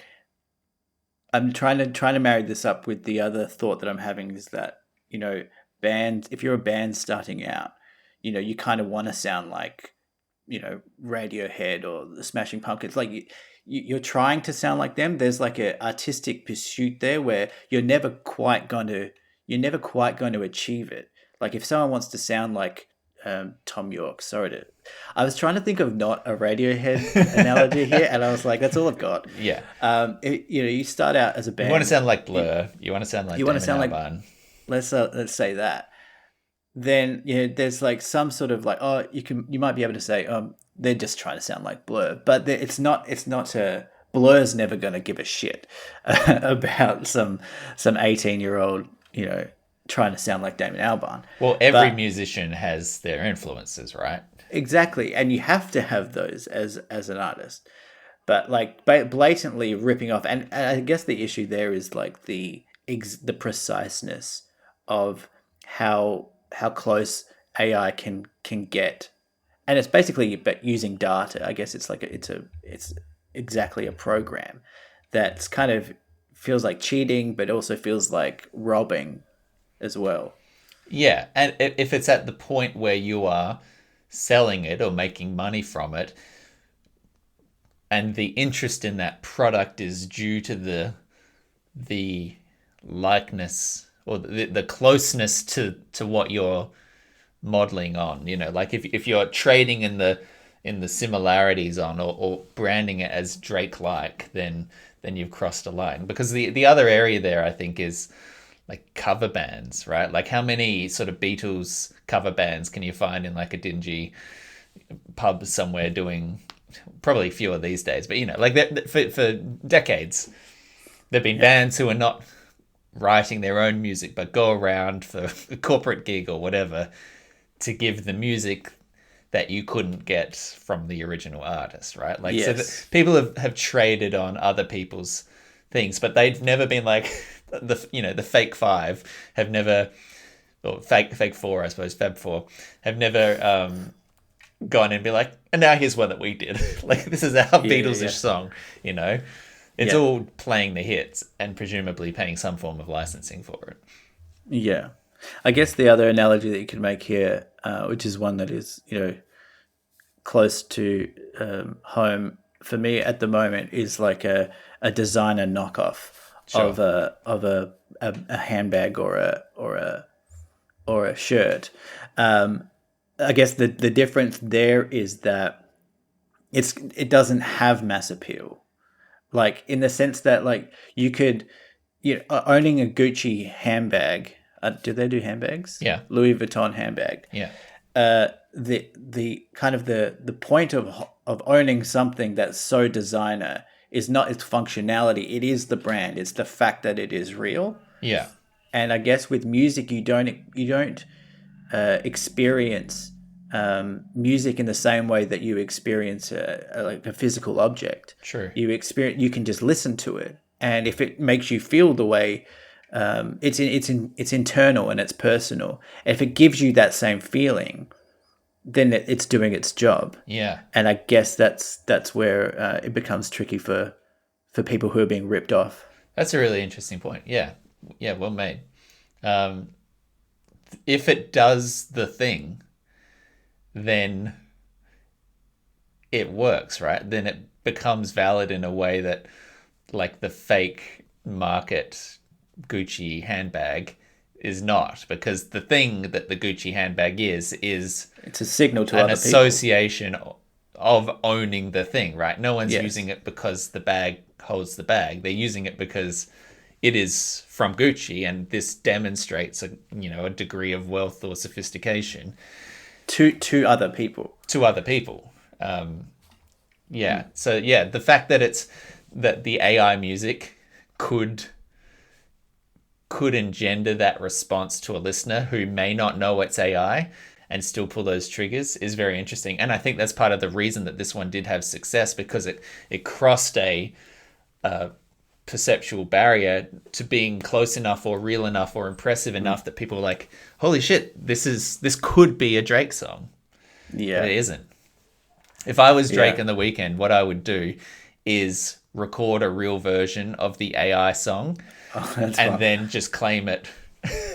I'm trying to marry this up with the other thought that I'm having is that, you know, band if you're a band starting out, you know, you kind of want to sound like, you know, Radiohead or the Smashing Pumpkins. Like you're trying to sound like them. There's like a artistic pursuit there where you're never quite going to achieve it. Like if someone wants to sound like Tom York, sorry to, I was trying to think of not a Radiohead analogy here, and I was like, that's all I've got. Yeah. You know, you start out as a You want to band. sound like You, Blur. You want to sound like you want to Damon sound like Albarn. let's say that. Then you know, there's like some sort of like, oh, you might be able to say they're just trying to sound like Blur, but it's not a Blur's never going to give a shit about some 18-year-old, you know, trying to sound like Damon Albarn. Well, every But musician has their influences, right? exactly, and you have to have those as an artist. But like blatantly ripping off, and I guess the issue there is like the preciseness of how close AI can get, and it's basically but using data. I guess it's like it's exactly a program that's kind of feels like cheating, but also feels like robbing as well. Yeah, and if it's at the point where you are selling it or making money from it, and the interest in that product is due to the likeness or the closeness to what you're modeling on, you know, like if you're trading in the similarities on or branding it as Drake like, then you've crossed a line. Because the other area there I think is like cover bands, right? Like how many sort of Beatles cover bands can you find in like a dingy pub somewhere doing, probably fewer these days, but you know, like for decades there've been Yeah. bands who are not writing their own music but go around for a corporate gig or whatever to give the music that you couldn't get from the original artist, right? Like, so that Yes. people have traded on other people's things, but they've never been like the fake five have never, or fake four, I suppose, Fab Four have never gone and be like, and now here's one that we did. Like, this is our Yeah. Yeah. Beatles-ish Yeah. song, you know? It's Yeah. all playing the hits and presumably paying some form of licensing for it. Yeah. I guess the other analogy that you could make here, which is one that is, you know, close to home for me at the moment, is like a designer knockoff Sure. of a handbag or a shirt. I guess the difference there is that it doesn't have mass appeal, like in the sense that like you could, you know, owning a Gucci handbag. Do they do handbags? Yeah. Louis Vuitton handbag. Yeah. The kind of the point of owning something that's so designer is not its functionality. It is the brand. It's the fact that it is real. Yeah. And I guess with music, you don't experience music in the same way that you experience like a physical object. True. You can just listen to it, and if it makes you feel the way It's internal and it's personal. If it gives you that same feeling, then it's doing its job. Yeah. And I guess that's where it becomes tricky for people who are being ripped off. That's a really interesting point. Yeah. Yeah, well made. If it does the thing, then it works, right? Then it becomes valid in a way that, like, the fake market Gucci handbag is not, because the thing that the Gucci handbag is It's a signal to an other people. association of owning the thing, right? No one's Yes. using it because the bag holds the bag. They're using it because it is from Gucci, and this demonstrates a degree of wealth or sophistication To other people. to other people. Yeah. So yeah, the fact that the AI music could engender that response to a listener who may not know it's AI and still pull those triggers is very interesting. And I think that's part of the reason that this one did have success, because it crossed a perceptual barrier to being close enough or real enough or impressive enough that people were like, holy shit, this could be a Drake song. Yeah. But it isn't. If I was Drake Yeah. in The Weeknd, what I would do is record a real version of the AI song That's and fun. then just claim it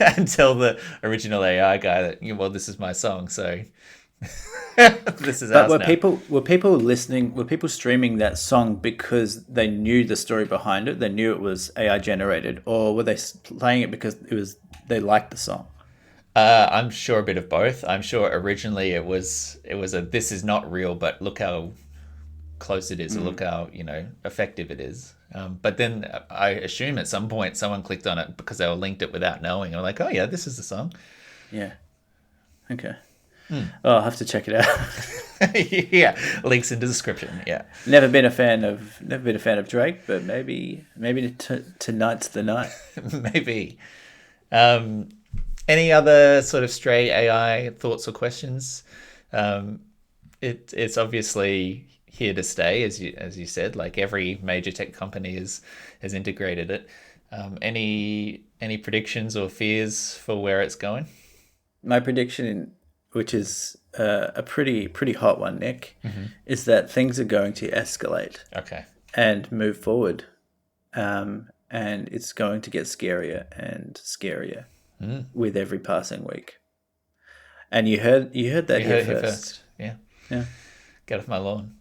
and tell the original AI guy that, well, this is my song, so this is But ours now. were people streaming that song because they knew the story behind it? They knew it was AI generated, or were they playing it because they liked the song? I'm sure a bit of both. I'm sure originally it was a this is not real, but look how close it is, or look how effective it is. But then I assume at some point someone clicked on it because they were linked it without knowing. I'm like, oh yeah, this is the song. Yeah. Okay. Oh, I'll have to check it out. Yeah, links in the description. Yeah, Never been a fan of Drake, but maybe tonight's the night. maybe. Any other sort of stray AI thoughts or questions? It's obviously here to stay, as you said. Like, every major tech company has integrated it. Any predictions or fears for where it's going? My prediction, which is a pretty hot one, Nick, is that things are going to escalate Okay. and move forward, and it's going to get scarier and scarier with every passing week. And you heard that You here heard it here first. first. Yeah. Yeah. Get off my lawn.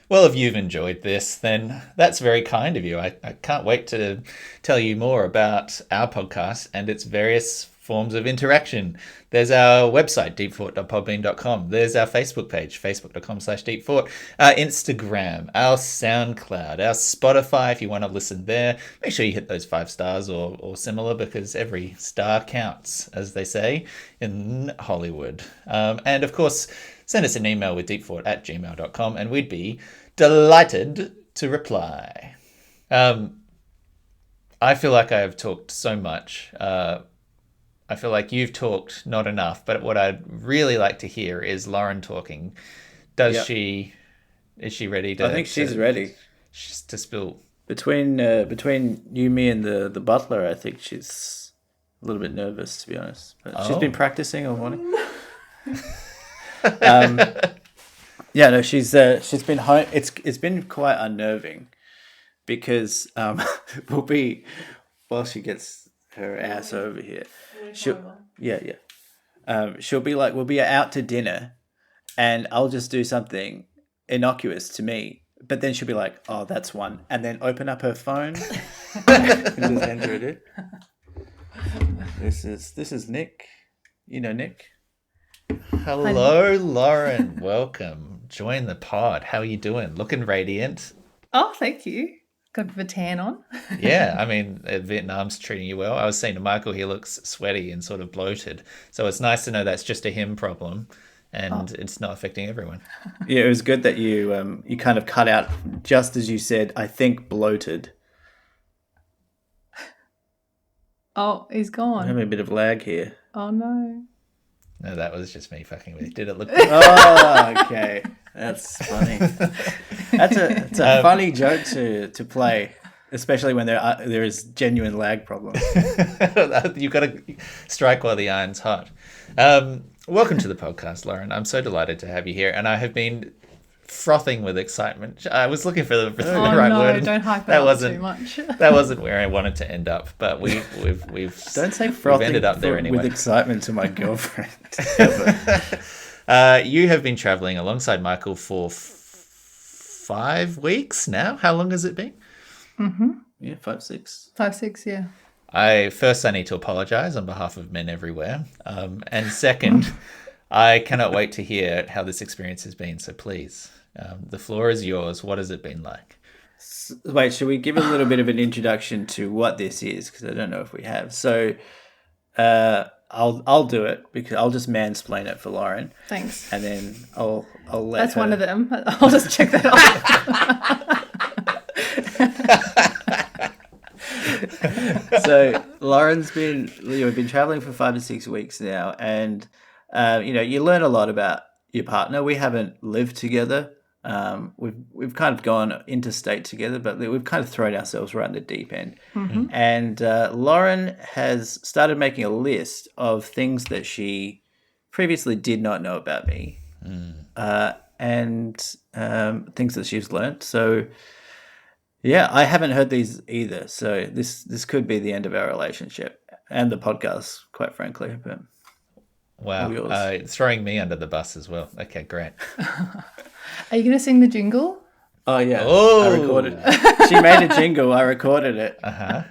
Well, if you've enjoyed this, then that's very kind of you. I can't wait to tell you more about our podcast and its various forms of interaction. There's our website, deepfort.podbean.com. There's our Facebook page, facebook.com/deepfort. Our Instagram, our SoundCloud, our Spotify, if you want to listen there. Make sure you hit those 5 stars or similar, because every star counts, as they say in Hollywood. And of course, send us an email with deepfort@gmail.com, and we'd be delighted to reply. I feel like I have talked so much. I feel like you've talked not enough, but what I'd really like to hear is Lauren talking. Yep. Is she ready to? I think she's ready. To spill. Between you, me, and the butler, I think she's a little bit nervous, to be honest. But she's been practicing all morning. Yeah, no, she's been home. It's been quite unnerving because we'll be, while she gets her ass over here, she'll be like, we'll be out to dinner, and I'll just do something innocuous to me, but then she'll be like, oh, that's one, and then open up her phone and just enter it in. This is Nick. You know Nick. Hello, Lauren. Welcome. Join the pod. How are you doing? Looking radiant. Oh, thank you. Got a bit of a tan on. Yeah, I mean, Vietnam's treating you well. I was saying to Michael, he looks sweaty and sort of bloated. So it's nice to know that's just a him problem, and it's not affecting everyone. Yeah, it was good that you kind of cut out just as you said, I think bloated. Oh, he's I'm gone. having a bit of lag here. Oh, no. No, that was just me fucking with you. Did it look Oh, okay. That's funny. That's a funny joke to play. especially when there is genuine lag problems. You've got to strike while the iron's hot. Welcome to the podcast, Lauren. I'm so delighted to have you here, and I have been frothing with excitement. I was looking for the right word. No, don't hype it that up wasn't, too much. That wasn't where I wanted to end up, but we've Don't say we've frothing ended up there anyway. with excitement to my girlfriend. You have been traveling alongside Michael for 5 weeks now. How long has it been? Yeah, 5, 6. 5, 6, yeah. I need to apologize on behalf of men everywhere. And second, I cannot wait to hear how this experience has been. So please, the floor is yours. What has it been like? Wait, should we give a little bit of an introduction to what this is? Because I don't know if we have. So I'll do it because I'll just mansplain it for Lauren. Thanks. And then I'll let That's her. one of them. I'll just check that off. So Lauren's been traveling for 5 to 6 weeks now, and you learn a lot about your partner. We haven't lived together. We've kind of gone interstate together, but we've kind of thrown ourselves right in the deep end. And Lauren has started making a list of things that she previously did not know about me, and things that she's learned. So. Yeah, I haven't heard these either, so this could be the end of our relationship and the podcast, quite frankly. But wow, throwing me under the bus as well. Okay, great. Are you going to sing the jingle? Oh yeah, Oh. I recorded it. She made a jingle. I recorded it. Are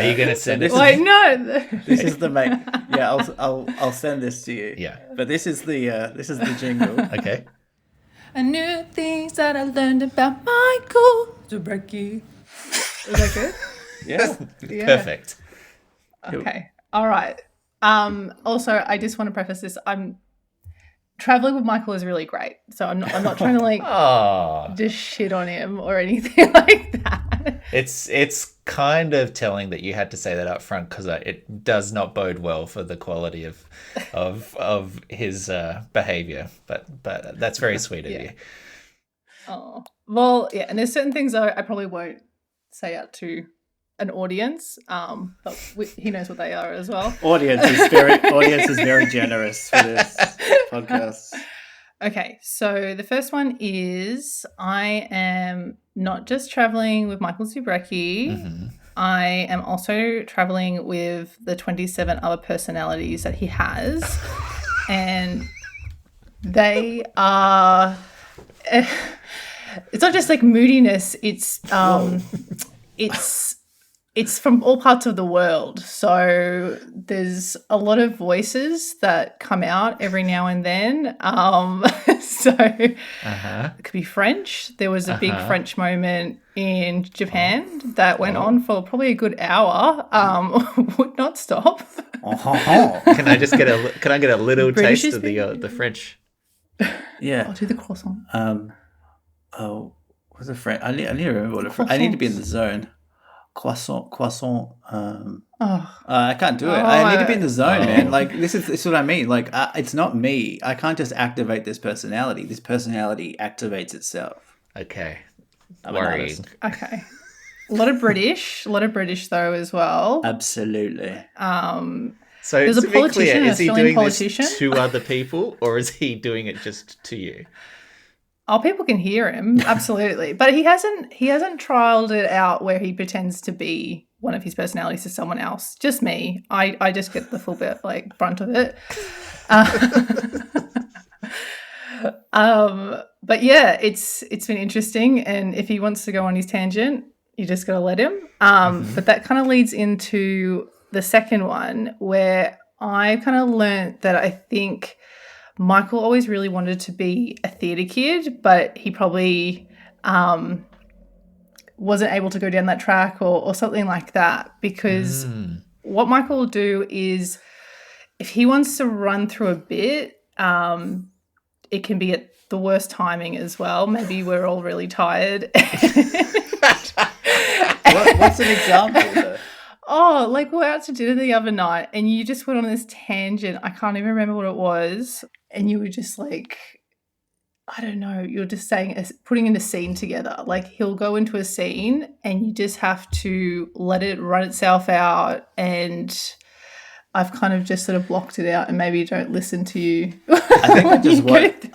you going to send it? Wait, no. This is the main. Yeah, I'll send this to you. Yeah. But this is the jingle. Okay. I knew things that I learned about Michael Zubricki. Is that good? Yeah. Yeah. Perfect. Okay. All right. Also, I just want to preface this. I'm traveling with Michael is really great. So I'm not trying to Oh, just shit on him or anything like that. it's kind of telling that you had to say that up front because it does not bode well for the quality of his behavior. But that's very sweet of you. Oh, well, yeah. And there's certain things I probably won't say out to an audience, but he knows what they are as well. Audience is very generous for this podcast. Okay, so the first one is I am not just traveling with Michael Zubrecki. I am also traveling with the 27 other personalities that he has. And they are... it's not just like moodiness. It's from all parts of the world. So there's a lot of voices that come out every now and then. So it could be French. There was a big French moment in Japan that went on for probably a good hour. Would not stop. Can I get a little British taste of the French? Yeah. I'll do the croissant. What's a French? I need to remember what a French. I need to be in the zone. Croissant. I can't do it. I need to be in the zone, man. Like this is what I mean. Like it's not me. I can't just activate this personality. This personality activates itself. Okay. I'm an Worrying. artist. Okay. A lot of British though as well. Absolutely. So There's to a be politician, clear, an is he Australian doing politician. this to other people or is he doing it just to you? Oh, people can hear him, absolutely. But he hasn't trialed it out where he pretends to be one of his personalities to someone else. Just me. I just get the full bit brunt of it. But yeah, it's been interesting. And if he wants to go on his tangent, you just gotta let him. But that kind of leads into the second one where I kind of learned that I think Michael always really wanted to be a theatre kid, but he probably wasn't able to go down that track or something like that, because what Michael will do is if he wants to run through a bit, it can be at the worst timing as well. Maybe we're all really tired. What's an example though? Oh, like we're out to dinner the other night and you just went on this tangent. I can't even remember what it was. And you were just like, I don't know, you're just saying putting in a scene together. Like he'll go into a scene and you just have to let it run itself out, and I've kind of just sort of blocked it out and maybe don't listen to you. I think I just want it.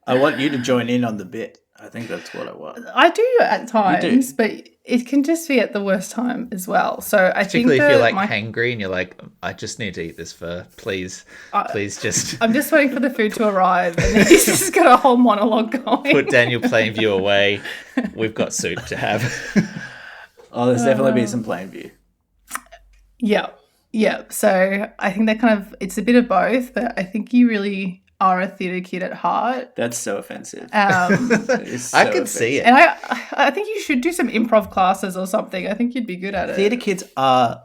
I want you to join in on the bit. I think that's what I want. I do at times, You do. but it can just be at the worst time as well. So I think Particularly if you're like my hangry and you're like, I just need to eat this pho. Please just I'm just waiting for the food to arrive, and he's just got a whole monologue going. put Daniel Plainview away. We've got soup to have. Oh, there's definitely be some plain view. Yeah. Yeah. So I think that kind of, it's a bit of both, but I think you really are a theatre kid at heart. That's so offensive. It is so I could see it. And I think you should do some improv classes or something. I think you'd be good at it. Theatre kids are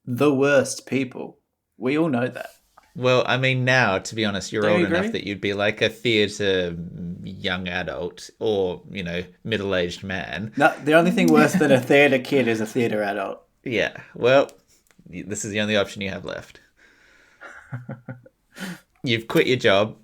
the worst people. We all know that. Well, I mean, now, to be honest, you're Don't old you agree? enough that you'd be like a theatre young adult or, middle-aged man. No, the only thing worse than a theatre kid is a theatre adult. Yeah, well, this is the only option you have left. You've quit your job.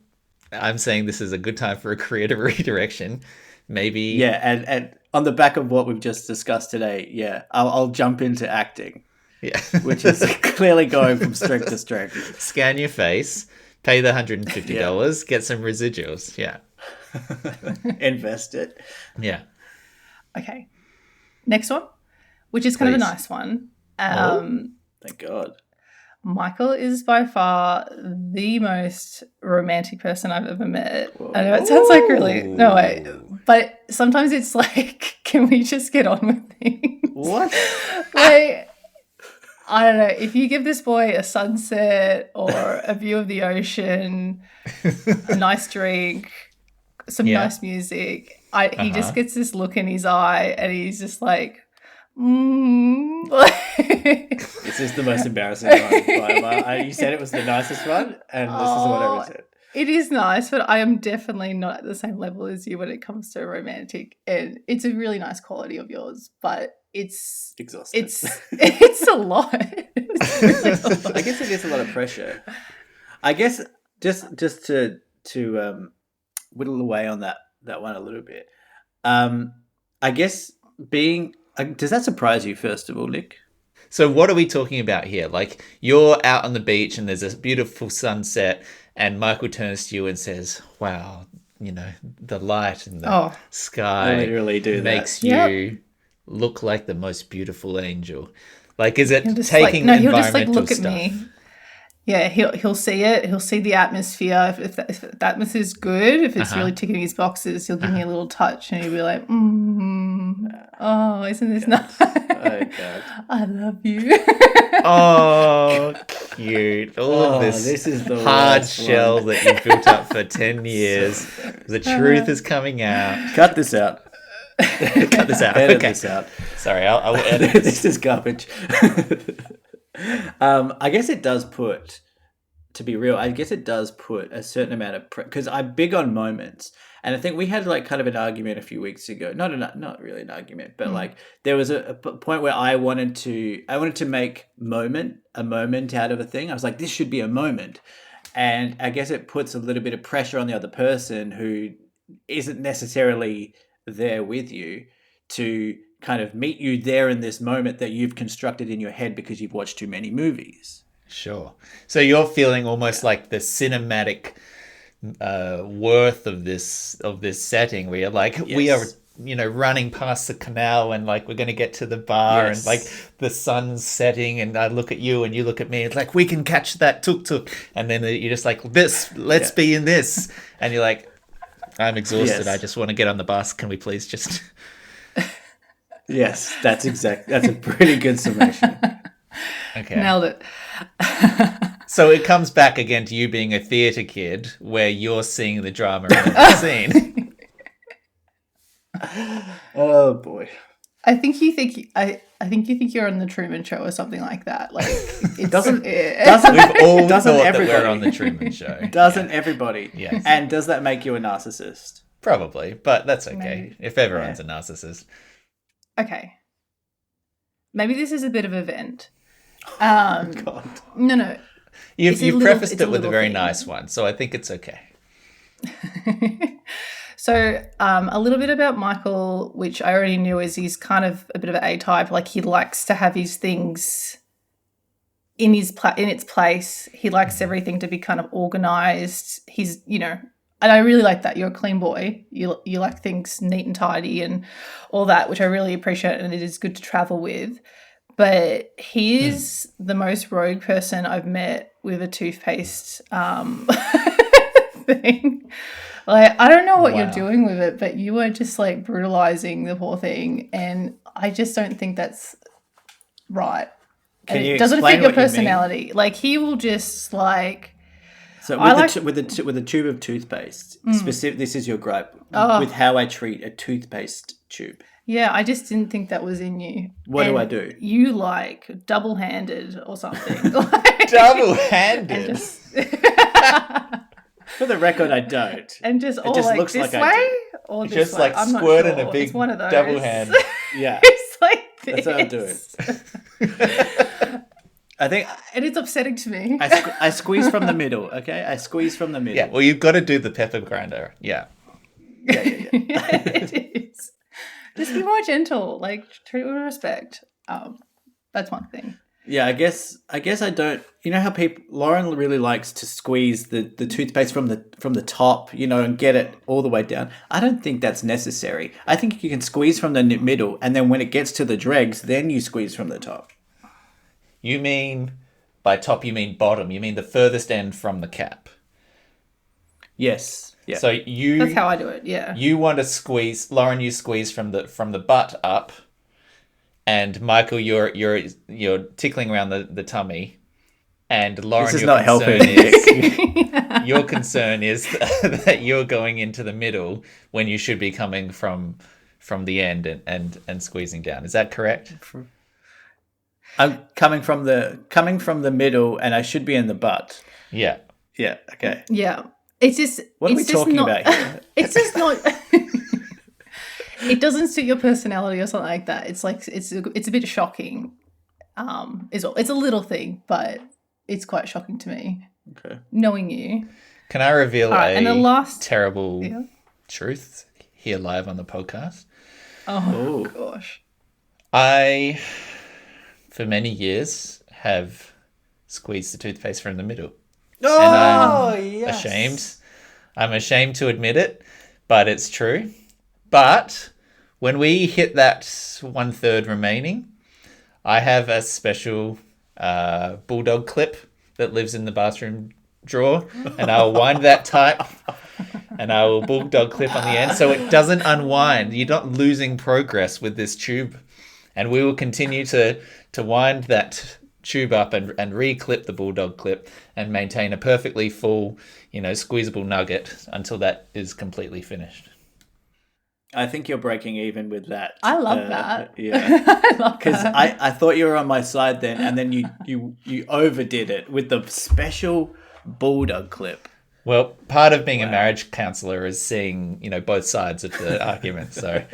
I'm saying this is a good time for a creative redirection. Maybe... Yeah, and on the back of what we've just discussed today, yeah, I'll jump into acting. Yeah. Which is clearly going from strength to strength. Scan your face, pay the $150, get some residuals. Yeah. Invest it. Yeah. Okay. Next one, which is kind of a Please. nice one. Thank God. Michael is by far the most romantic person I've ever met. I know it sounds like really... No, way. But sometimes it's like, can we just get on with things? What? Like... I don't know, if you give this boy a sunset or a view of the ocean, a nice drink, some nice music, he just gets this look in his eye and he's just like, This is the most embarrassing one. You said it was the nicest one, and this is what I said. It is nice, but I am definitely not at the same level as you when it comes to romantic. And it's a really nice quality of yours, but it's Exhausting. It's a lot. It's really a lot. I guess it is a lot of pressure. I guess just to whittle away on that one a little bit. I guess does that surprise you, first of all, Nick? So what are we talking about here? Like, you're out on the beach and there's a beautiful sunset and Michael turns to you and says, wow, the light and the sky I literally do makes that. you look like the most beautiful angel. Like, is it He'll just taking he'll just environmental look at stuff? me. Yeah, he'll see it. He'll see the atmosphere. If the atmosphere is good, if it's really ticking his boxes, he'll give me a little touch and he'll be like, oh, isn't this nice? Oh, God. I love you. Oh, cute. All of this this is the hard worst shell one. that you've built up for 10 years. The truth is coming out. Cut this out. Cut this out. Edit Okay. this out. Sorry, I'll edit this. This is garbage. I guess it does put, to be real, I guess it does put a certain amount of because I'm big on moments, and I think we had like kind of an argument a few weeks ago. Not really an argument, but like there was a point where I wanted to make a moment out of a thing. I was like, this should be a moment, and I guess it puts a little bit of pressure on the other person who isn't necessarily there with you to kind of meet you there in this moment that you've constructed in your head because you've watched too many movies. Sure. So you're feeling almost like the cinematic worth of this setting where you're like, we are, running past the canal and like we're going to get to the bar and like the sun's setting and I look at you and you look at me. It's like, we can catch that tuk-tuk. And then you're just like, let's be in this. And you're like, I'm exhausted. I just want to get on the bus. Can we please just... Yes, that's a pretty good summation. Okay. Nailed it. So it comes back again to you being a theatre kid where you're seeing the drama in the scene. Oh boy. I think you think you're on the Truman Show or something like that. Like it Doesn't We've all doesn't thought that everybody we're on the Truman Show. Doesn't everybody? Yes. And does that make you a narcissist? Probably, but that's okay. Maybe. If everyone's a narcissist. Okay. Maybe this is a bit of a vent. God. No. You've It's a little- prefaced it's a it with a little very thing. nice one, so I think it's okay. So a little bit about Michael, which I already knew, is he's kind of a bit of an A-type. Like he likes to have his things in its place. He likes everything to be kind of organized. He's, and I really like that. You're a clean boy. You like things neat and tidy and all that, which I really appreciate, and it is good to travel with. But he is the most rogue person I've met with a toothpaste thing. Like, I don't know what you're doing with it, but you are just like brutalizing the poor thing, and I just don't think that's right. Can you it doesn't explain fit your what you mean? personality. Like he will just like. So with the tube of toothpaste, specific. This is your gripe with how I treat a toothpaste tube. Yeah, I just didn't think that was in you. What do I do? You like double-handed or something. Like, Double-handed. For the record, I don't. And just It just like looks this like I way do. or this Just way. like I'm not squirting sure. a big It's one of those. double hand. Yeah, It's like this. that's how I do it. I think And it's upsetting to me. I squeeze from the middle. Okay, I squeeze from the middle. Yeah, well, you've got to do the pepper grinder. Yeah. yeah. It is. Just be more gentle. Like treat it with respect. That's one thing. Yeah, I guess I don't. You know how Lauren really likes to squeeze the toothpaste from the top, and get it all the way down. I don't think that's necessary. I think you can squeeze from the middle, and then when it gets to the dregs, then you squeeze from the top. You mean, by top, you mean bottom. You mean the furthest end from the cap. Yes. Yeah. So That's how I do it. Yeah. You want to squeeze, Lauren. You squeeze from the butt up, and Michael, you're tickling around the tummy, and Lauren, this is your not concern helping. your concern is that you're going into the middle when you should be coming from the end and squeezing down. Is that correct? I'm coming from the middle, and I should be in the butt. Yeah. Yeah. Okay. Yeah. It's just. What are we talking about here? It's just not. It doesn't suit your personality or something like that. It's like it's a bit shocking. Is all. It's a little thing, but it's quite shocking to me. Okay. Knowing you. Can I reveal and the last terrible truth here live on the podcast? Oh gosh. I, for many years, have squeezed the toothpaste from the middle. Oh, and I'm yes. ashamed. I'm ashamed to admit it, but it's true. But when we hit that 1/3 remaining, I have a special bulldog clip that lives in the bathroom drawer, and I'll wind that tight, and I will bulldog clip on the end so it doesn't unwind. You're not losing progress with this tube, and we will continue to wind that tube up and re-clip the bulldog clip and maintain a perfectly full, squeezable nugget until that is completely finished. I think you're breaking even with that. I love that. Yeah. I love Because that. I thought you were on my side then, and then you overdid it with the special bulldog clip. Well, part of being a marriage counselor is seeing, both sides of the argument. So,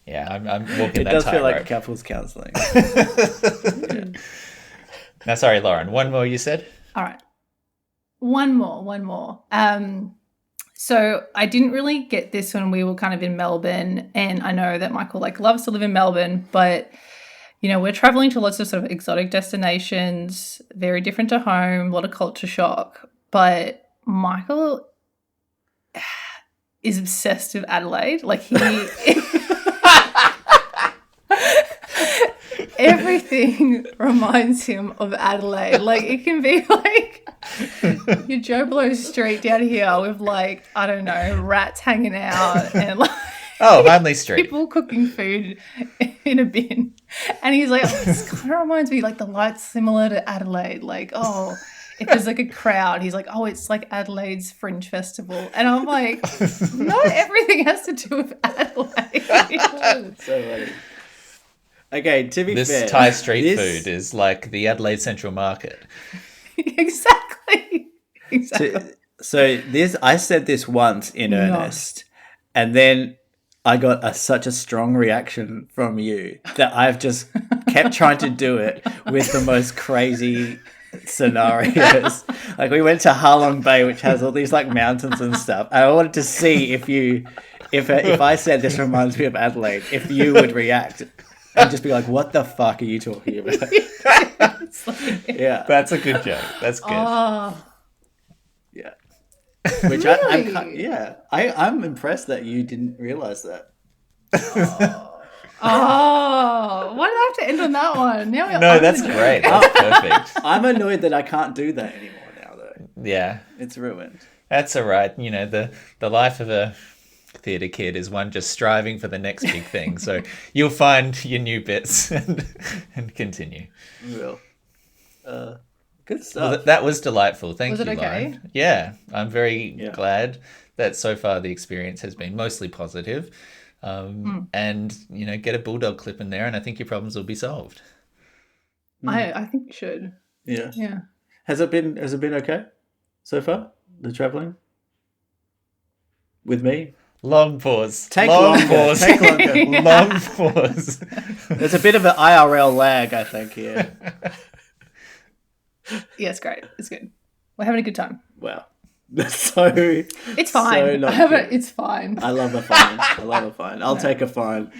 yeah, I'm walking It that does feel like tightrope. couples counselling. Now, sorry, Lauren. One more, you said? All right. One more. So I didn't really get this when we were kind of in Melbourne, and I know that Michael loves to live in Melbourne, but we're traveling to lots of sort of exotic destinations, very different to home, a lot of culture shock. But Michael is obsessed with Adelaide. Like he everything reminds him of Adelaide. Like it can be like your Joe Blow street down here with I don't know, rats hanging out and Oh, Manly Street. people cooking food in a bin. And he's like, this kind of reminds me the lights similar to Adelaide. If there's a crowd, he's like, oh, it's like Adelaide's Fringe Festival. And I'm like, not everything has to do with Adelaide. That's so funny. Okay, to be fair, This Thai street food is like the Adelaide Central Market. Exactly. I said this once in earnest, and then I got such a strong reaction from you that I've just kept trying to do it with the most crazy scenarios. Like we went to Halong Bay, which has all these like mountains and stuff. And I wanted to see if I said this reminds me of Adelaide, if you would react and just be like, "What the fuck are you talking about?" Yeah, That's a good joke. That's good. Oh, yeah. Which I'm impressed that you didn't realize that. oh, why did I have to end on that one? Now we're No, on that's the joke. great. That's perfect. I'm annoyed that I can't do that anymore now, though. Yeah, It's ruined. that's all right. You know, the life of a theatre kid is one just striving for the next big thing. So you'll find your new bits and continue. We will. Good stuff. Well, that was delightful. Thank Was you, it okay? Lauren. Yeah, I'm very Yeah. glad that so far the experience has been mostly positive. And, you know, get a bulldog clip in there and I think your problems will be solved. I think you should. Yeah. Yeah. Has it been okay so far? The traveling with me. Long pause. Take long longer. pause. Take longer. Long pause. There's a bit of an IRL lag, I think. Yeah. Yeah, it's great. It's good. We're having a good time. Wow. So It's fine. So not I have good. it's fine. I love a fine. I'll take a fine.